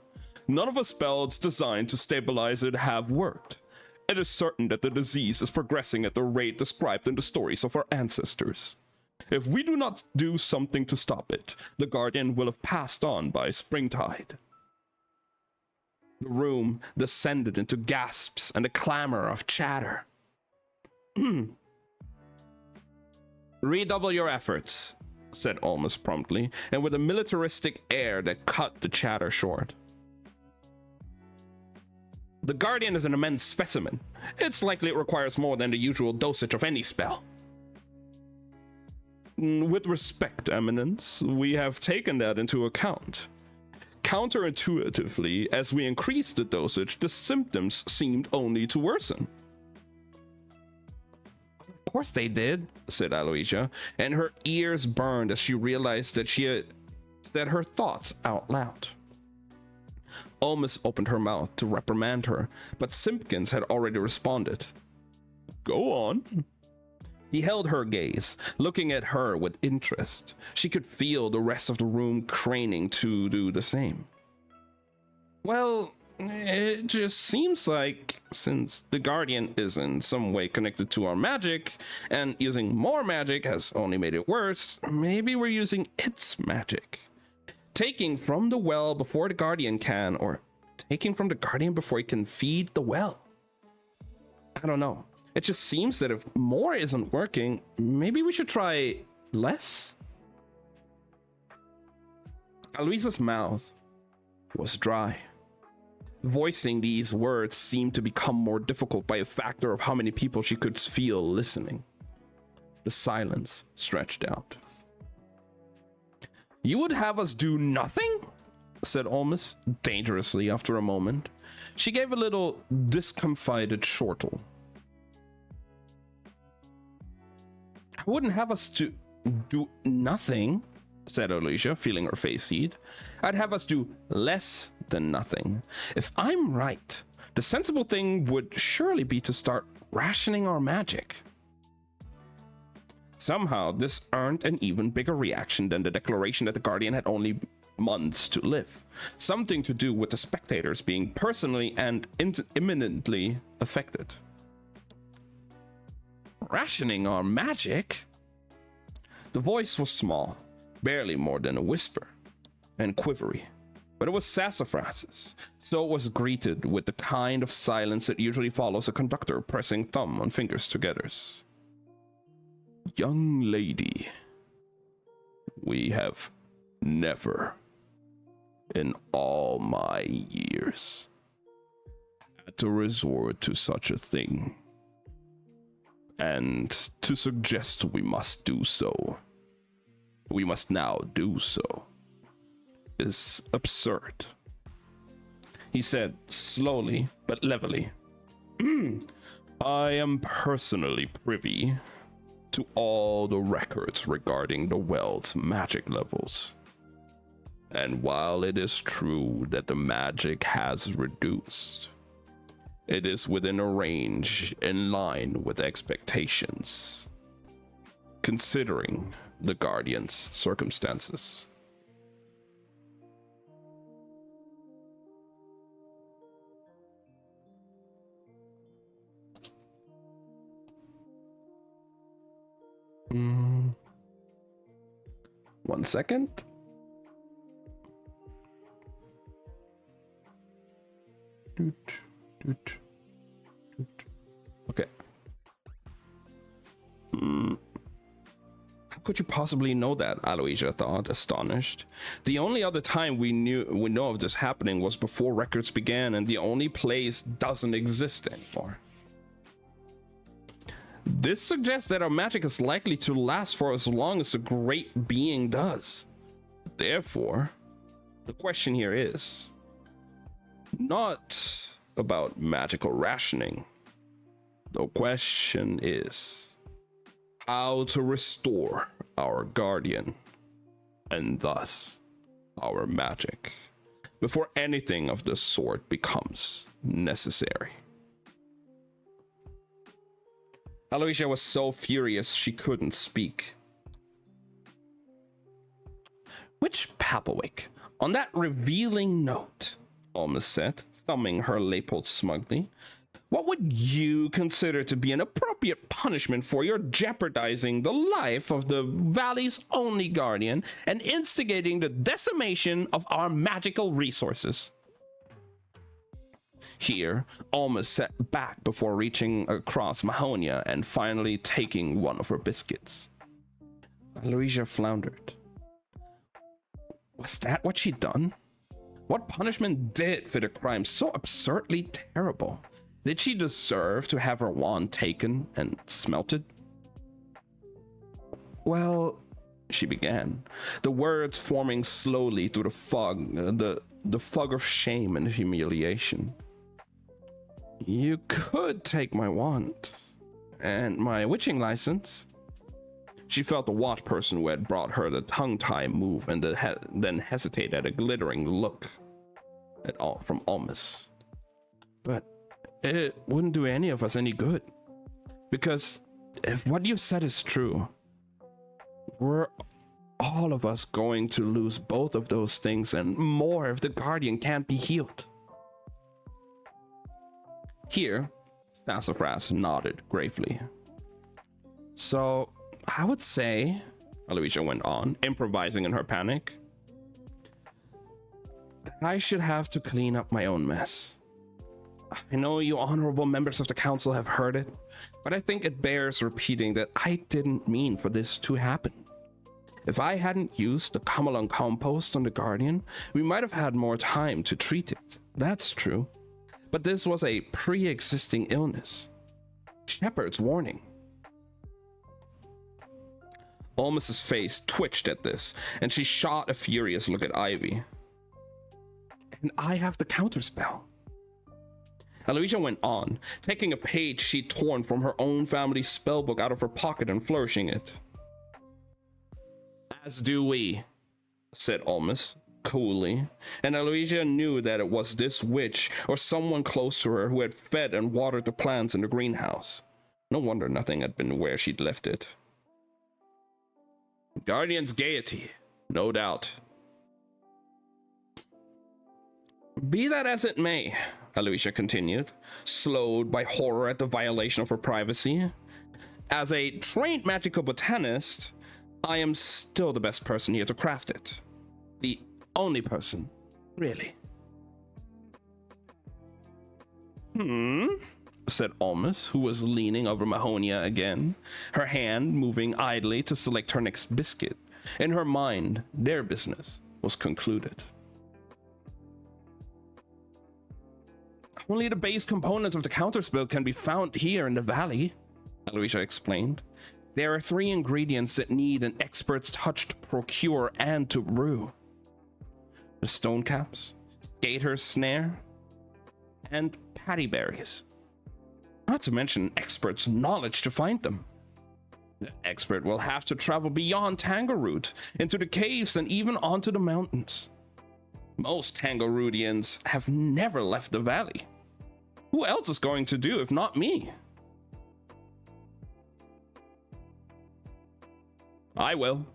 None of the spells designed to stabilize it have worked. It is certain that the disease is progressing at the rate described in the stories of our ancestors. If we do not do something to stop it, the Guardian will have passed on by springtide. The room descended into gasps and a clamor of chatter. Redouble your efforts, said Olmus promptly, and with a militaristic air that cut the chatter short. The Guardian is an immense specimen. It's likely it requires more than the usual dosage of any spell. With respect, Eminence, we have taken that into account. Counterintuitively, as we increased the dosage, the symptoms seemed only to worsen. Of course they did, said Aloysia, and her ears burned as she realized that she had said her thoughts out loud. Olmus opened her mouth to reprimand her, but Simpkins had already responded. Go on. He held her gaze, looking at her with interest. She could feel the rest of the room craning to do the same. Well, it just seems like since the Guardian is in some way connected to our magic, and using more magic has only made it worse, maybe we're using its magic. Taking from the well before the Guardian can, or taking from the Guardian before he can feed the well. I don't know. It just seems that if more isn't working, maybe we should try less? Aloysia's mouth was dry. Voicing these words seemed to become more difficult by a factor of how many people she could feel listening. The silence stretched out. You would have us do nothing? Said Olmus, dangerously after a moment. She gave a little discomfited chortle. I wouldn't have us do nothing, said Alicia, feeling her face heat. I'd have us do less than nothing. If I'm right, the sensible thing would surely be to start rationing our magic. Somehow, this earned an even bigger reaction than the declaration that the Guardian had only months to live. Something to do with the spectators being personally and imminently affected. Rationing our magic? The voice was small, barely more than a whisper, and quivery. But it was Sassafras's, so it was greeted with the kind of silence that usually follows a conductor pressing thumb on fingers together. Young lady, we have never, in all my years, had to resort to such a thing. And to suggest we must do so, we must now do so, is absurd. He said slowly but levelly, I am personally privy to all the records regarding the Weld's magic levels. And while it is true that the magic has reduced, it is within a range in line with expectations, considering the Guardian's circumstances. One second. Okay. How could you possibly know that? Aloysia thought, astonished. The only other time we know of this happening was before records began, and the only place doesn't exist anymore. This suggests that our magic is likely to last for as long as the great being does. Therefore, the question here is not about magical rationing. The question is how to restore our Guardian, and thus our magic, before anything of the sort becomes necessary. Aloysia was so furious she couldn't speak. Witch Papplewick, on that revealing note, Alma said, thumbing her lapel smugly, what would you consider to be an appropriate punishment for your jeopardizing the life of the Valley's only Guardian and instigating the decimation of our magical resources? Here, Alma sat back before reaching across Mahonia and finally taking one of her biscuits. Aloysia floundered. Was that what she'd done? What punishment did fit a crime so absurdly terrible? Did she deserve to have her wand taken and smelted? Well, she began, the words forming slowly through the fog, the fog of shame and humiliation. You could take my wand and my witching license. She felt the watch person who had brought her the tongue tie move and then hesitate at a glittering look from Almas. But it wouldn't do any of us any good. Because if what you've said is true, we're all of us going to lose both of those things and more if the Guardian can't be healed. Here, Sassafras nodded gravely. So, I would say, Aloysia went on, improvising in her panic, I should have to clean up my own mess. I know you honorable members of the council have heard it, but I think it bears repeating that I didn't mean for this to happen. If I hadn't used the Kamalung compost on the Guardian, we might have had more time to treat it. That's true. But this was a pre-existing illness. Shepard's warning. Almas's face twitched at this, and she shot a furious look at Ivy. And I have the counterspell. Aloysia went on, taking a page she'd torn from her own family's spellbook out of her pocket and flourishing it. As do we, said Almus coolly, and Aloysia knew that it was this witch or someone close to her who had fed and watered the plants in the greenhouse. No wonder nothing had been where she'd left it. Guardian's gaiety, no doubt. Be that as it may, Aloysia continued, slowed by horror at the violation of her privacy. As a trained magical botanist, I am still the best person here to craft it. The only person, really. Said Almus, who was leaning over Mahonia again, her hand moving idly to select her next biscuit. In her mind, their business was concluded. Only the base components of the counterspell can be found here in the valley, Aloysia explained. There are 3 ingredients that need an expert's touch to procure and to brew. The stone caps, skater's snare, and patty berries. Not to mention an expert's knowledge to find them. The expert will have to travel beyond Tangeroot, into the caves and even onto the mountains. Most Tangeroodians have never left the valley. Who else is going to do if not me? I will.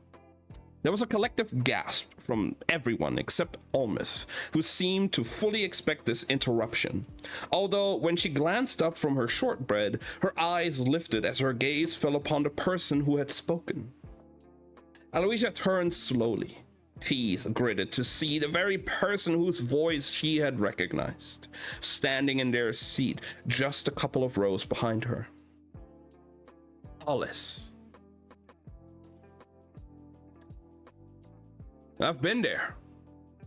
There was a collective gasp from everyone except Almus, who seemed to fully expect this interruption. Although, when she glanced up from her shortbread, her eyes lifted as her gaze fell upon the person who had spoken. Aloysia turned slowly, teeth gritted to see the very person whose voice she had recognized, standing in their seat just a couple of rows behind her. Hollis. I've been there,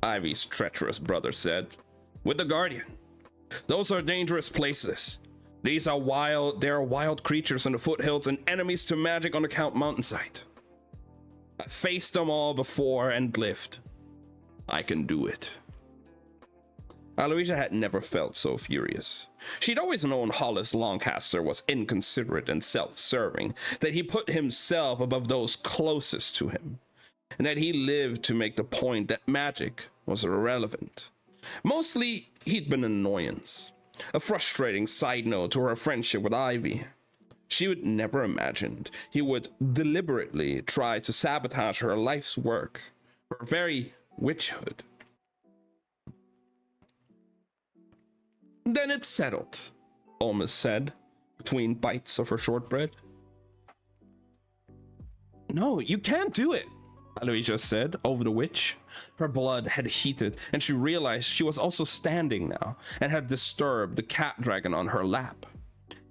Ivy's treacherous brother said, with the Guardian. Those are dangerous places. They are wild creatures in the foothills and enemies to magic on the Count mountainside. I faced them all before and lived. I can do it. Aloysia had never felt so furious. She'd always known Hollis Lancaster was inconsiderate and self-serving, that he put himself above those closest to him, and that he lived to make the point that magic was irrelevant. Mostly, he'd been an annoyance, a frustrating side note to her friendship with Ivy. She would never imagined he would deliberately try to sabotage her life's work, her very witchhood. Then it's settled, Almus said, between bites of her shortbread. No, you can't do it, Aloysia said over the witch. Her blood had heated, and she realized she was also standing now and had disturbed the cat dragon on her lap.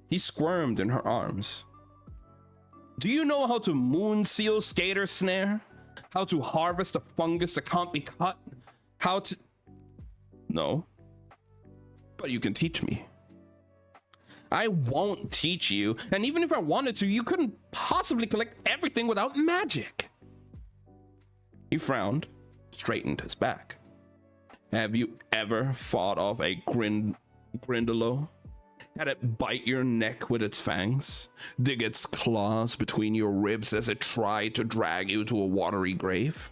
He squirmed in her arms. Do you know how to moon seal skater snare? How to harvest a fungus that can't be cut? How to... No. But you can teach me. I won't teach you, and even if I wanted to, you couldn't possibly collect everything without magic. He frowned, straightened his back. Have you ever fought off a Grindylow? Had it bite your neck with its fangs? Dig its claws between your ribs as it tried to drag you to a watery grave?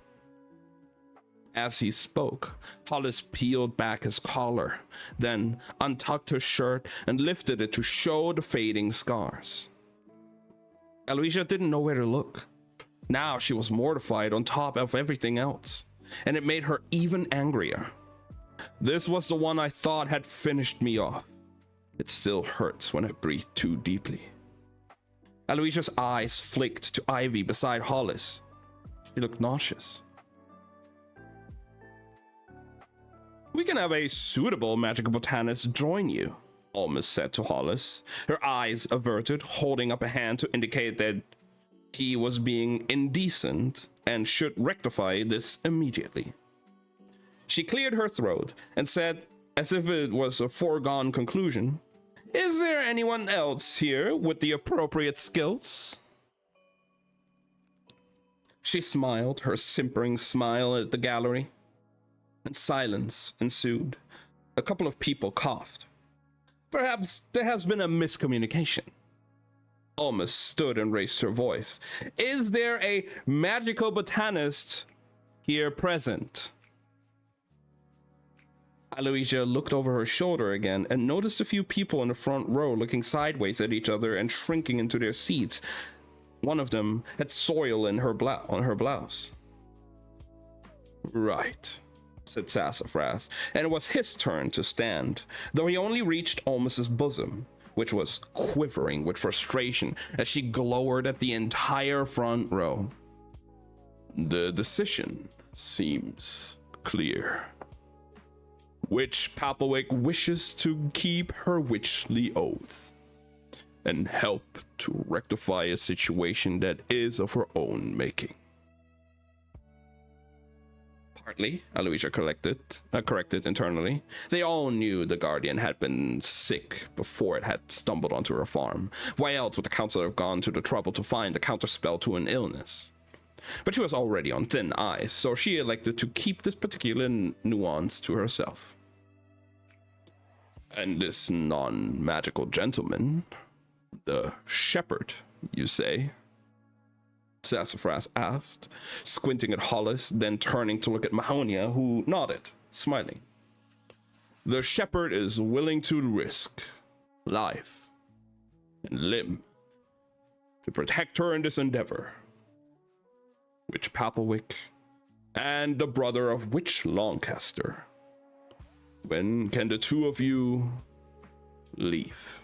As he spoke, Hollis peeled back his collar, then untucked her shirt and lifted it to show the fading scars. Aloysia didn't know where to look. Now she was mortified on top of everything else, and it made her even angrier. This was the one I thought had finished me off. It still hurts when I breathe too deeply. Aloysia's eyes flicked to Ivy beside Hollis. She looked nauseous. We can have a suitable magical botanist join you, Almus said to Hollis, her eyes averted, holding up a hand to indicate that he was being indecent and should rectify this immediately. She cleared her throat and said, as if it was a foregone conclusion, Is there anyone else here with the appropriate skills? She smiled, her simpering smile at the gallery, and silence ensued. A couple of people coughed. Perhaps there has been a miscommunication. Almus stood and raised her voice. Is there a magical botanist here present. Aloysia looked over her shoulder again and noticed a few people in the front row looking sideways at each other and shrinking into their seats. One of them had soil in her on her blouse. Right, said Sassafras, and it was his turn to stand, though he only reached Almus's bosom, which was quivering with frustration as she glowered at the entire front row. The decision seems clear. Witch Papplewick wishes to keep her witchly oath and help to rectify a situation that is of her own making. Partly, Aloysia corrected internally. They all knew the Guardian had been sick before it had stumbled onto her farm. Why else would the Council have gone to the trouble to find the counterspell to an illness? But she was already on thin ice, so she elected to keep this particular nuance to herself. And this non-magical gentleman, the shepherd, you say? Sassafras asked, squinting at Hollis, then turning to look at Mahonia, who nodded, smiling. The shepherd is willing to risk life and limb to protect her in this endeavor. Witch Papplewick and the brother of Witch Longcaster. When can the two of you leave?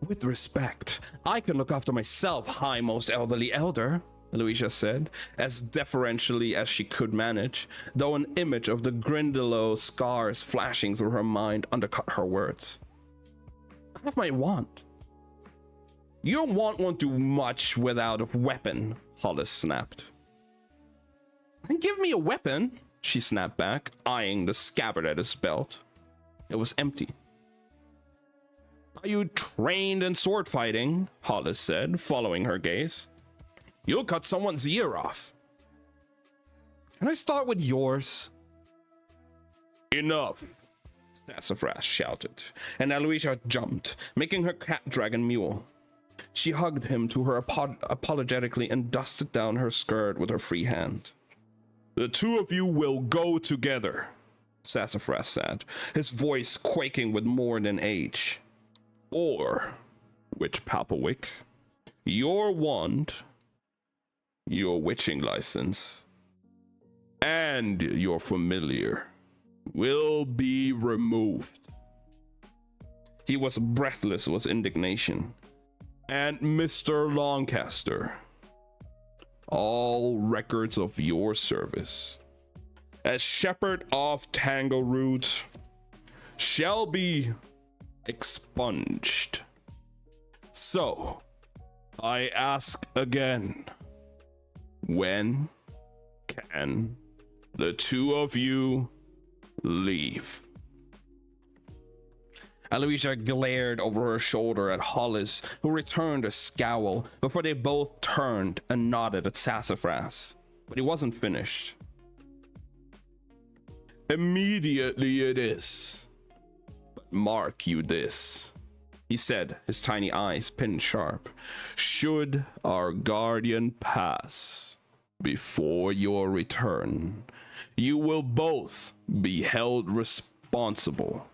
With respect, I can look after myself, high most elderly elder, Aloysia said, as deferentially as she could manage, though an image of the Grindylow scars flashing through her mind undercut her words. I have my wand. Your wand won't do much without a weapon, Hollis snapped. Then give me a weapon, she snapped back, eyeing the scabbard at his belt. It was empty. Are you trained in sword fighting? Hollis said, following her gaze. You'll cut someone's ear off. Can I start with yours? Enough, Sassafras shouted, and Aloysia jumped, making her cat dragon mule. She hugged him to her apologetically and dusted down her skirt with her free hand. The two of you will go together, Sassafras said, his voice quaking with more than age. Or, Witch Papplewick, your wand, your witching license, and your familiar will be removed. He was breathless with indignation. And Mr. Longcaster, all records of your service as Shepherd of Tangleroot shall be expunged. So, I ask again, when can the two of you leave? Aloysia glared over her shoulder at Hollis, who returned a scowl before they both turned and nodded at Sassafras. But he wasn't finished. Immediately it is. But mark you this, he said, his tiny eyes pinned sharp. Should our guardian pass before your return, you will both be held responsible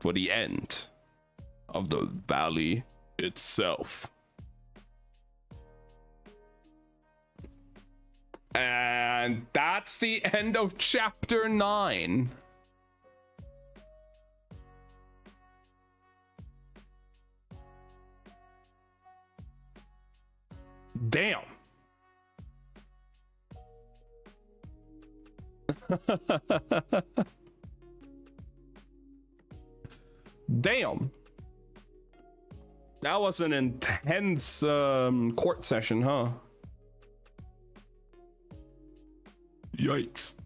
for the end of the valley itself. And that's the end of chapter 9. Damn. Damn. That was an intense court session, huh? Yikes.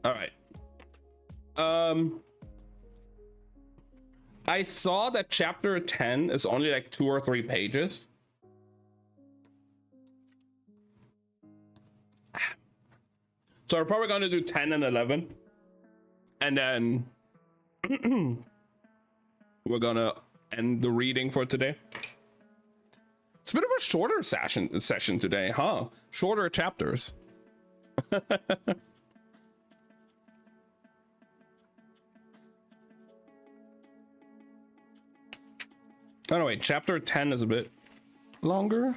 All right. I saw that chapter 10 is only like 2 or 3 pages. So we're probably going to do 10 and 11. And then we're going to end the reading for today. It's a bit of a shorter session today, huh? Shorter chapters. Oh no, wait, chapter 10 is a bit longer.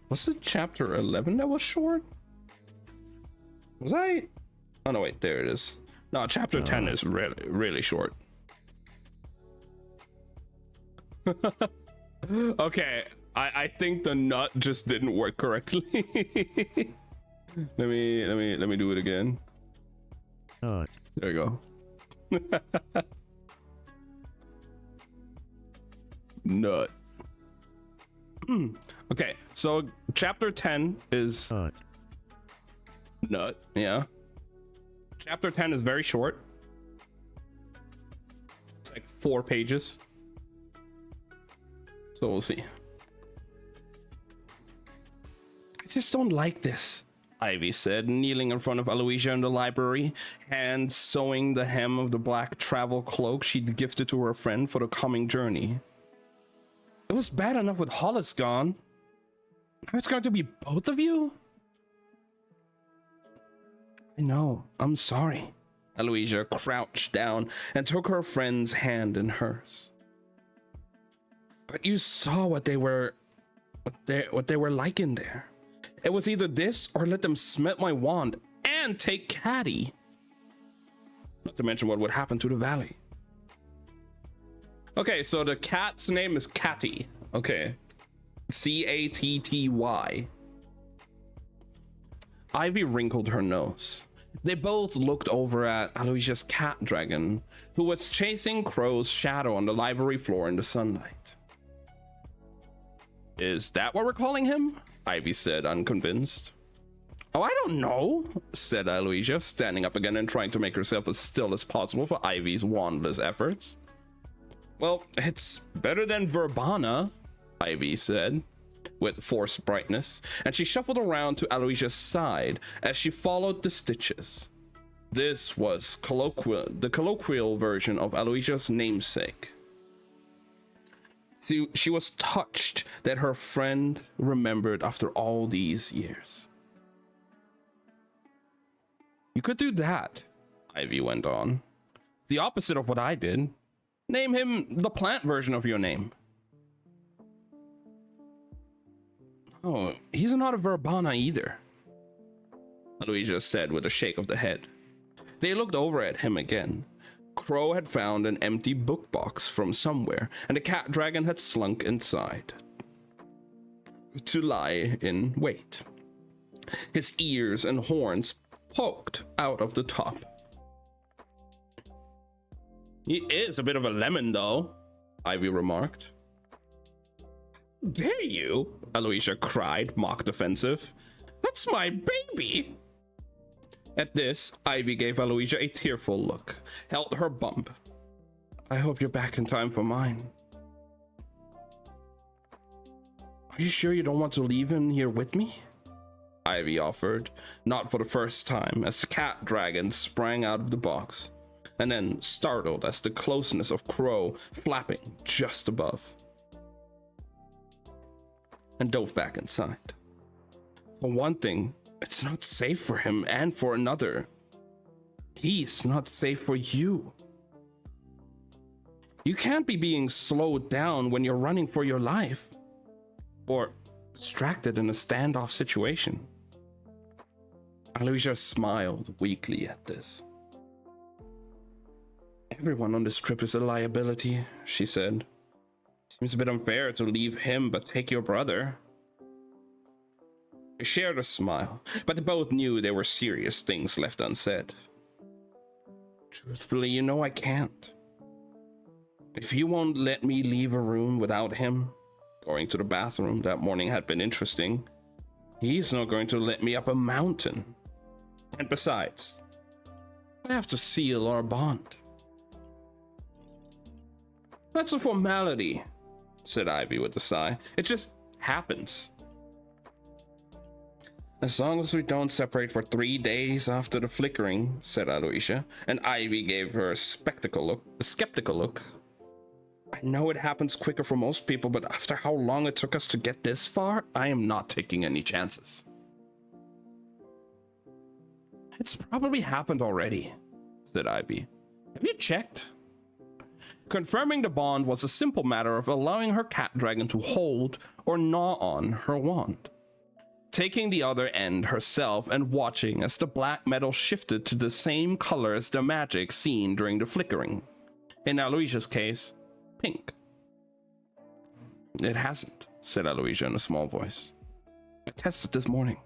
Was it chapter 11 that was short? Was I? Oh no, wait, there it is. No, chapter 10 is really, really short. Okay, I think the nut just didn't work correctly. let me do it again. There we go. Nut. Okay, so chapter 10 is nut, yeah. Chapter 10 is very short. It's like 4 pages. So we'll see. I just don't like this, Ivy said, kneeling in front of Aloysia in the library, hand sewing the hem of the black travel cloak she'd gifted to her friend for the coming journey. It was bad enough with Hollis gone. Now it's going to be both of you? I know, I'm sorry. Aloysia crouched down and took her friend's hand in hers. But you saw what they were like in there. It was either this or let them smite my wand and take Caddy. Not to mention what would happen to the valley. Okay, so the cat's name is Catty. Okay. Catty. Ivy wrinkled her nose. They both looked over at Aloysia's cat dragon, who was chasing Crow's shadow on the library floor in the sunlight. Is that what we're calling him? Ivy said, unconvinced. Oh, I don't know, said Aloysia, standing up again and trying to make herself as still as possible for Ivy's wandless efforts. Well, it's better than Verbana, Ivy said, with forced brightness, and she shuffled around to Aloysia's side as she followed the stitches. This was the colloquial version of Aloysia's namesake. She was touched that her friend remembered after all these years. You could do that, Ivy went on. The opposite of what I did. Name him the plant version of your name. Oh, he's not a Verbana either, Aloysia said with a shake of the head. They looked over at him again. Crow had found an empty book box from somewhere, and the cat dragon had slunk inside to lie in wait. His ears and horns poked out of the top. He is a bit of a lemon, though, Ivy remarked. Dare you? Aloysia cried, mock defensive. That's my baby! At this, Ivy gave Aloysia a tearful look, held her bump. I hope you're back in time for mine. Are you sure you don't want to leave him here with me? Ivy offered, not for the first time, as the cat dragon sprang out of the box, and then startled as the closeness of Crow flapping just above, and dove back inside. For one thing, it's not safe for him, and for another, he's not safe for you. You can't be being slowed down when you're running for your life, or distracted in a standoff situation. Aloysia smiled weakly at this. Everyone on this trip is a liability, she said. Seems a bit unfair to leave him but take your brother. They shared a smile, but they both knew there were serious things left unsaid. Truthfully, you know I can't. If you won't let me leave a room without him, going to the bathroom that morning had been interesting, he's not going to let me up a mountain. And besides, I have to seal our bond. That's a formality, said Ivy with a sigh. It just happens. As long as we don't separate for 3 days after the flickering, said Aloysia, and Ivy gave her a skeptical look. I know it happens quicker for most people, but after how long it took us to get this far, I am not taking any chances. It's probably happened already, said Ivy. Have you checked? Confirming the bond was a simple matter of allowing her cat dragon to hold or gnaw on her wand, taking the other end herself and watching as the black metal shifted to the same color as the magic seen during the flickering. In Aloysia's case, pink. It hasn't, said Aloysia in a small voice. I tested this morning.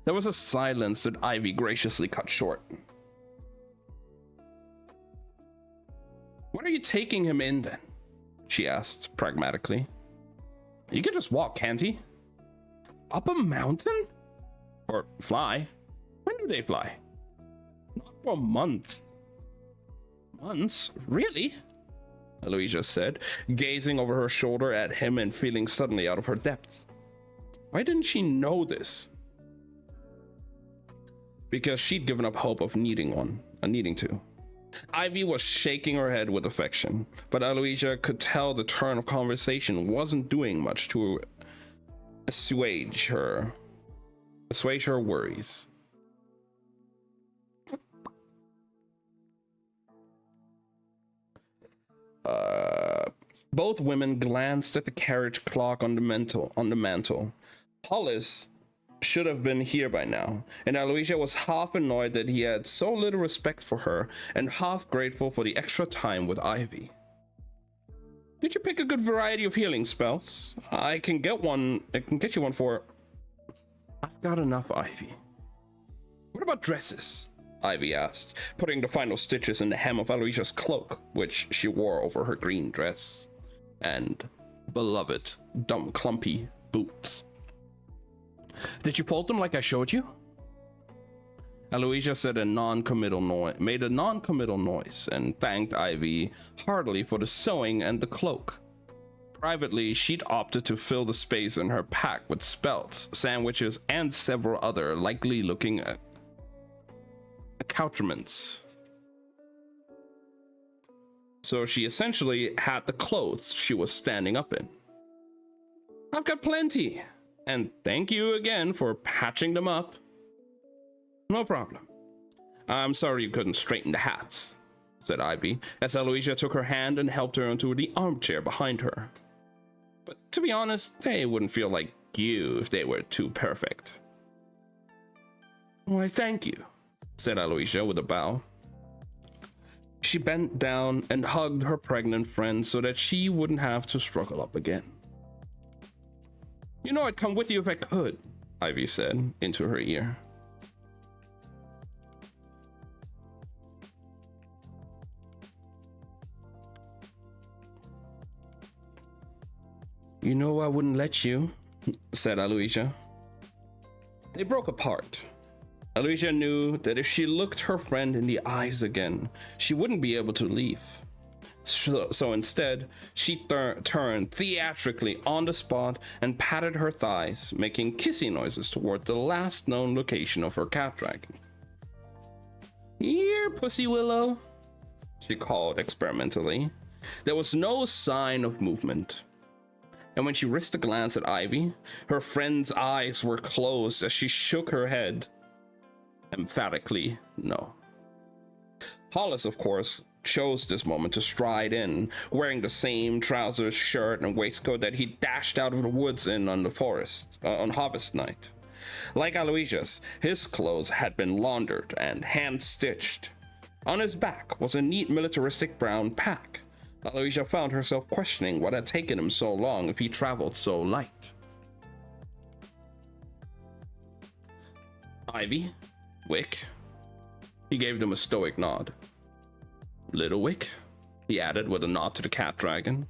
There was a silence that Ivy graciously cut short. What are you taking him in then? She asked pragmatically. He can just walk, can't he? Up a mountain? Or fly? When do they fly? Not for months. Months? Really? Aloysia said, gazing over her shoulder at him and feeling suddenly out of her depth. Why didn't she know this? Because she'd given up hope of needing to. Ivy was shaking her head with affection, but Aloysia could tell the turn of conversation wasn't doing much to assuage her worries. Both women glanced at the carriage clock on the mantle. Hollis should have been here by now, and Aloysia was half annoyed that he had so little respect for her and half grateful for the extra time with Ivy. Did you pick a good variety of healing spells? I can get you one for... I've got enough, Ivy. What about dresses? Ivy asked, putting the final stitches in the hem of Aloysia's cloak, which she wore over her green dress, and beloved, dumb, clumpy boots. Did you fold them like I showed you? Aloysia made a non-committal noise and thanked Ivy heartily for the sewing and the cloak. Privately, she'd opted to fill the space in her pack with spells, sandwiches, and several other likely-looking accoutrements. So she essentially had the clothes she was standing up in. I've got plenty. And thank you again for patching them up. No problem. I'm sorry you couldn't straighten the hats, said Ivy, as Aloysia took her hand and helped her into the armchair behind her. But to be honest, they wouldn't feel like you if they were too perfect. Why, thank you, said Aloysia with a bow. She bent down and hugged her pregnant friend so that she wouldn't have to struggle up again. You know I'd come with you if I could, Ivy said into her ear. You know I wouldn't let you, said Aloysia. They broke apart. Aloysia knew that if she looked her friend in the eyes again, she wouldn't be able to leave. So instead, she turned theatrically on the spot and patted her thighs, making kissy noises toward the last known location of her cat dragon. Here, Pussy Willow, she called experimentally. There was no sign of movement. And when she risked a glance at Ivy, her friend's eyes were closed as she shook her head. Emphatically, no. Hollis, of course, chose this moment to stride in, wearing the same trousers, shirt, and waistcoat that he dashed out of the woods in on harvest night. Like Aloysia's, his clothes had been laundered and hand-stitched. On his back was a neat militaristic brown pack. Aloysia found herself questioning what had taken him so long if he traveled so light. Ivy? Wick? He gave them a stoic nod. Little Wick? He added with a nod to the cat dragon.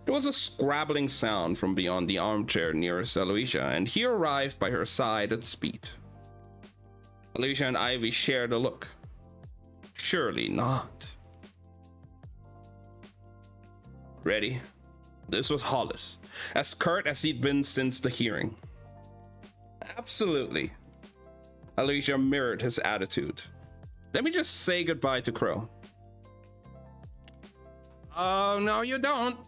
There was a scrabbling sound from beyond the armchair nearest Aloysia, and he arrived by her side at speed. Aloysia and Ivy shared a look. Surely not. Ready? This was Hollis, as curt as he'd been since the hearing. Absolutely. Aloysia mirrored his attitude. Let me just say goodbye to Crow. Oh, no, you don't,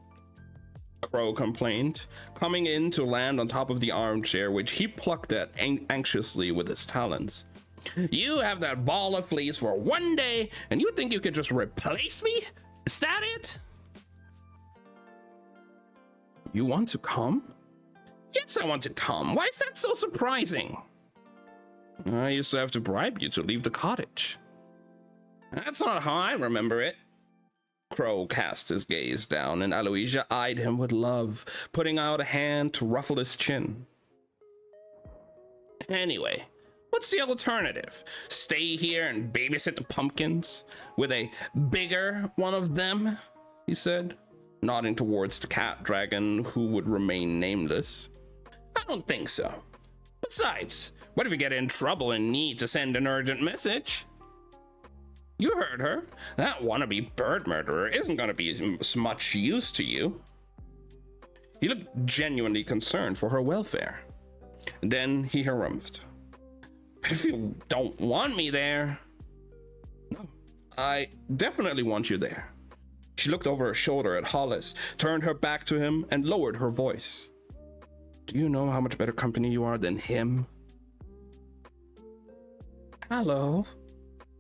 Crow complained, coming in to land on top of the armchair, which he plucked at anxiously with his talons. You have that ball of fleas for one day, and you think you could just replace me? Is that it? You want to come? Yes, I want to come. Why is that so surprising? I used to have to bribe you to leave the cottage. That's not how I remember it. Crow cast his gaze down, and Aloysia eyed him with love, putting out a hand to ruffle his chin. Anyway, what's the alternative? Stay here and babysit the pumpkins? With a bigger one of them? He said, nodding towards the cat dragon who would remain nameless. I don't think so. Besides, what if you get in trouble and need to send an urgent message? You heard her. That wannabe bird murderer isn't going to be much use to you. He looked genuinely concerned for her welfare. Then he harumphed. If you don't want me there... No, I definitely want you there. She looked over her shoulder at Hollis, turned her back to him, and lowered her voice. Do you know how much better company you are than him? Hello,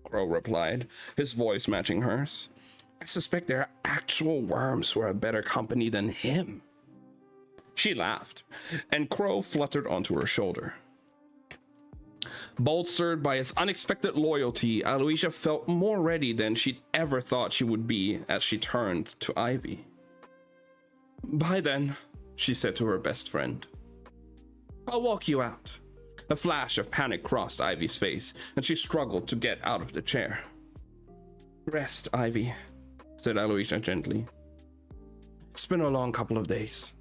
Crow replied, his voice matching hers. I suspect there are actual worms who are better company than him. She laughed, and Crow fluttered onto her shoulder. Bolstered by his unexpected loyalty, Aloysia felt more ready than she'd ever thought she would be as she turned to Ivy. Bye then, she said to her best friend. I'll walk you out. A flash of panic crossed Ivy's face, and she struggled to get out of the chair. Rest, Ivy, said Aloysia gently. It's been a long couple of days.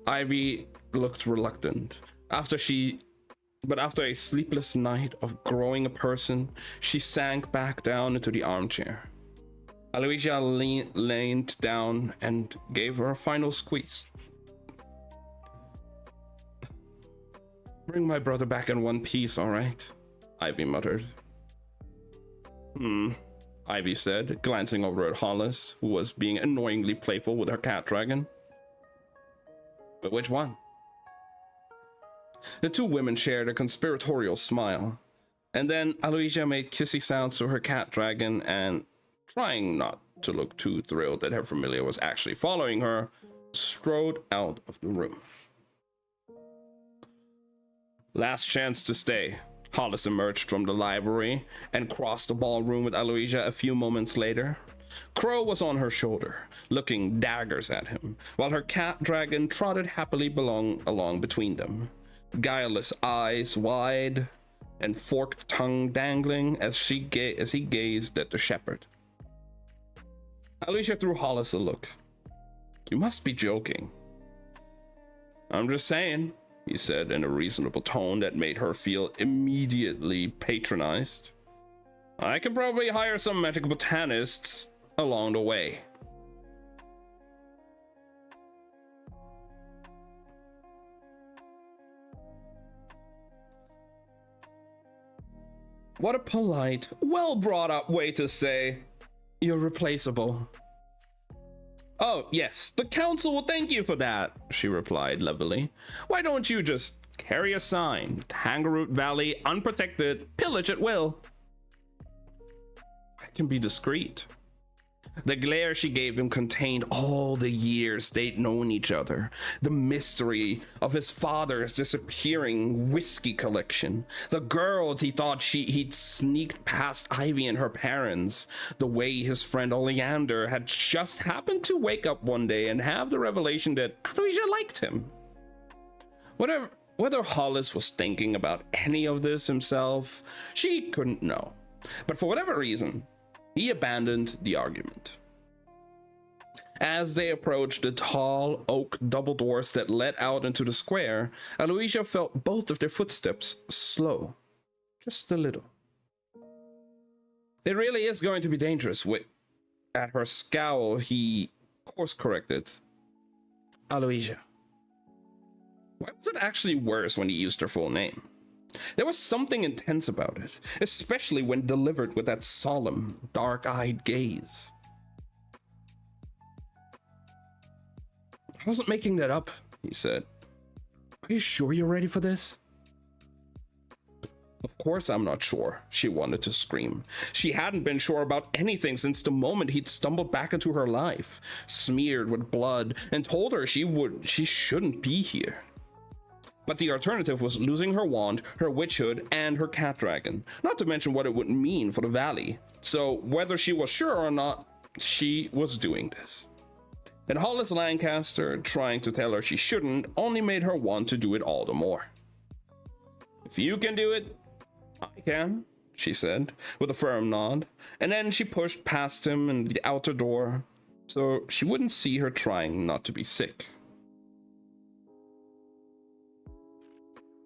Ivy looked reluctant. After a sleepless night of growing a person, she sank back down into the armchair. Aloysia leaned down and gave her a final squeeze. Bring my brother back in one piece, all right? Ivy muttered. Ivy said, glancing over at Hollis, who was being annoyingly playful with her cat dragon. But which one? The two women shared a conspiratorial smile, and then Aloysia made kissy sounds to her cat dragon and, trying not to look too thrilled that her familiar was actually following her, strode out of the room. Last chance to stay. Hollis emerged from the library and crossed the ballroom with Aloysia a few moments later. Crow was on her shoulder, looking daggers at him, while her cat dragon trotted happily along between them, guileless eyes wide and forked tongue dangling as he gazed at the shepherd. Aloysia threw Hollis a look. You must be joking. I'm just saying, he said in a reasonable tone that made her feel immediately patronized. I could probably hire some magic botanists along the way. What a polite, well brought up way to say, you're replaceable. Oh, yes, the council will thank you for that, she replied levelly. Why don't you just carry a sign, Tangaroot Valley unprotected, pillage at will? I can be discreet. The glare she gave him contained all the years they'd known each other, the mystery of his father's disappearing whiskey collection, the girls he thought he'd sneaked past Ivy and her parents, the way his friend Oleander had just happened to wake up one day and have the revelation that Aloysia liked him. Whether Hollis was thinking about any of this himself, she couldn't know. But for whatever reason, he abandoned the argument. As they approached the tall oak double doors that led out into the square, Aloysia felt both of their footsteps slow, just a little. It really is going to be dangerous. At her scowl, he course-corrected. Aloysia, Why was it actually worse when he used her full name? There was something intense about it, especially when delivered with that solemn, dark-eyed gaze. I wasn't making that up, he said. Are you sure you're ready for this? Of course I'm not sure, she wanted to scream. She hadn't been sure about anything since the moment he'd stumbled back into her life, smeared with blood, and told her she shouldn't be here. But the alternative was losing her wand, her witch hood, and her cat dragon, not to mention what it would mean for the valley. So whether she was sure or not, she was doing this. And Hollis Lancaster, trying to tell her she shouldn't, only made her want to do it all the more. If you can do it, I can, she said, with a firm nod, and then she pushed past him and the outer door, so she wouldn't see her trying not to be sick.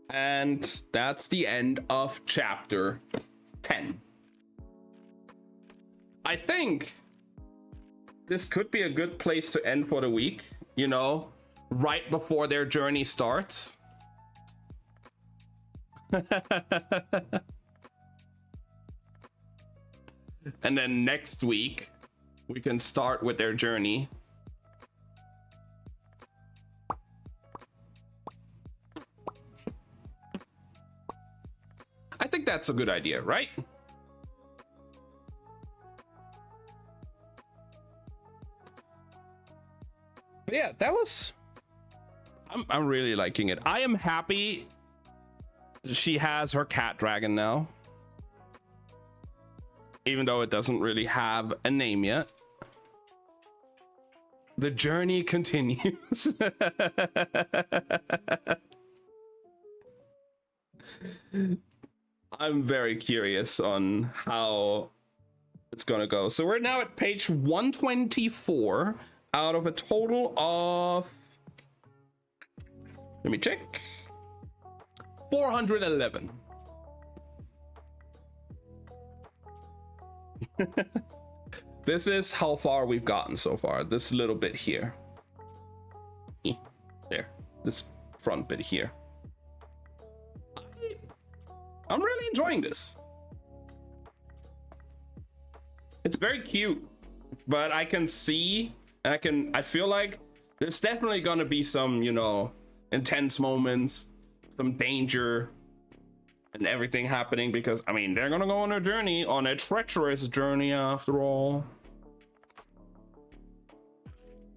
And that's the end of chapter 10. I think this could be a good place to end for the week, you know, right before their journey starts. And then next week, we can start with their journey. I think that's a good idea, right? But yeah, that was... I'm really liking it. I am happy she has her cat dragon now. Even though it doesn't really have a name yet. The journey continues. I'm very curious on how it's gonna go. So we're now at page 124 out of a total of, let me check, 411. This is how far we've gotten so far. This little bit here. There. This front bit here. I'm really enjoying this. It's very cute, but I can see, and I feel like there's definitely gonna be some, you know, intense moments, some danger and everything happening, because I mean, they're gonna go on a journey, on a treacherous journey after all.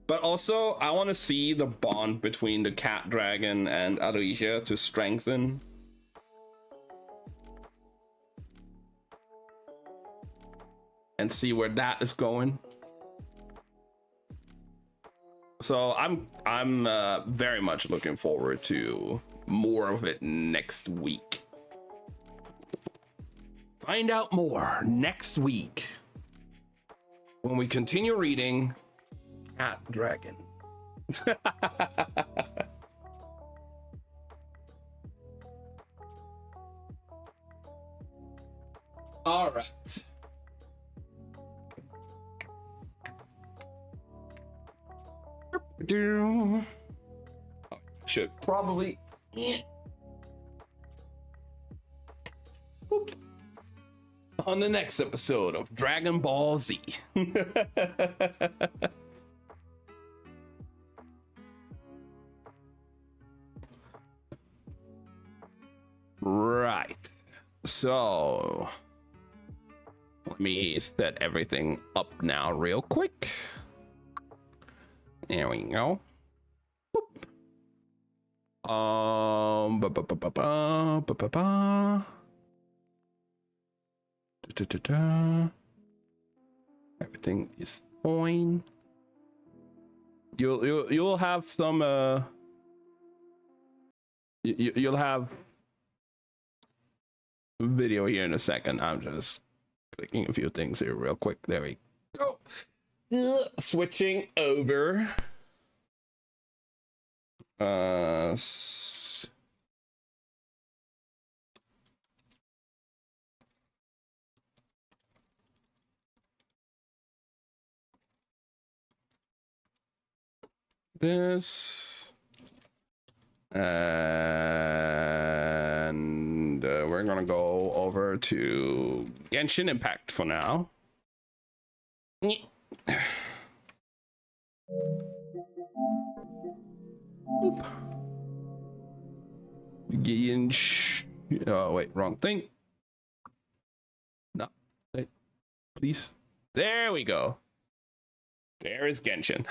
But also, I want to see the bond between the cat dragon and Aresia to strengthen. And see where that is going. So I'm very much looking forward to more of it next week. Find out more next week when we continue reading Cat Dragon. All right. Should probably on the next episode of Dragon Ball Z. Right. So let me set everything up now real quick. There we go. Boop. Everything is fine. You'll have some you'll have video here in a second. I'm just clicking a few things here real quick. There we go. Switching over. This And we're gonna go over to Genshin Impact for now. Oop. Oh wait, wrong thing. No, wait, please. There we go. There is Genshin.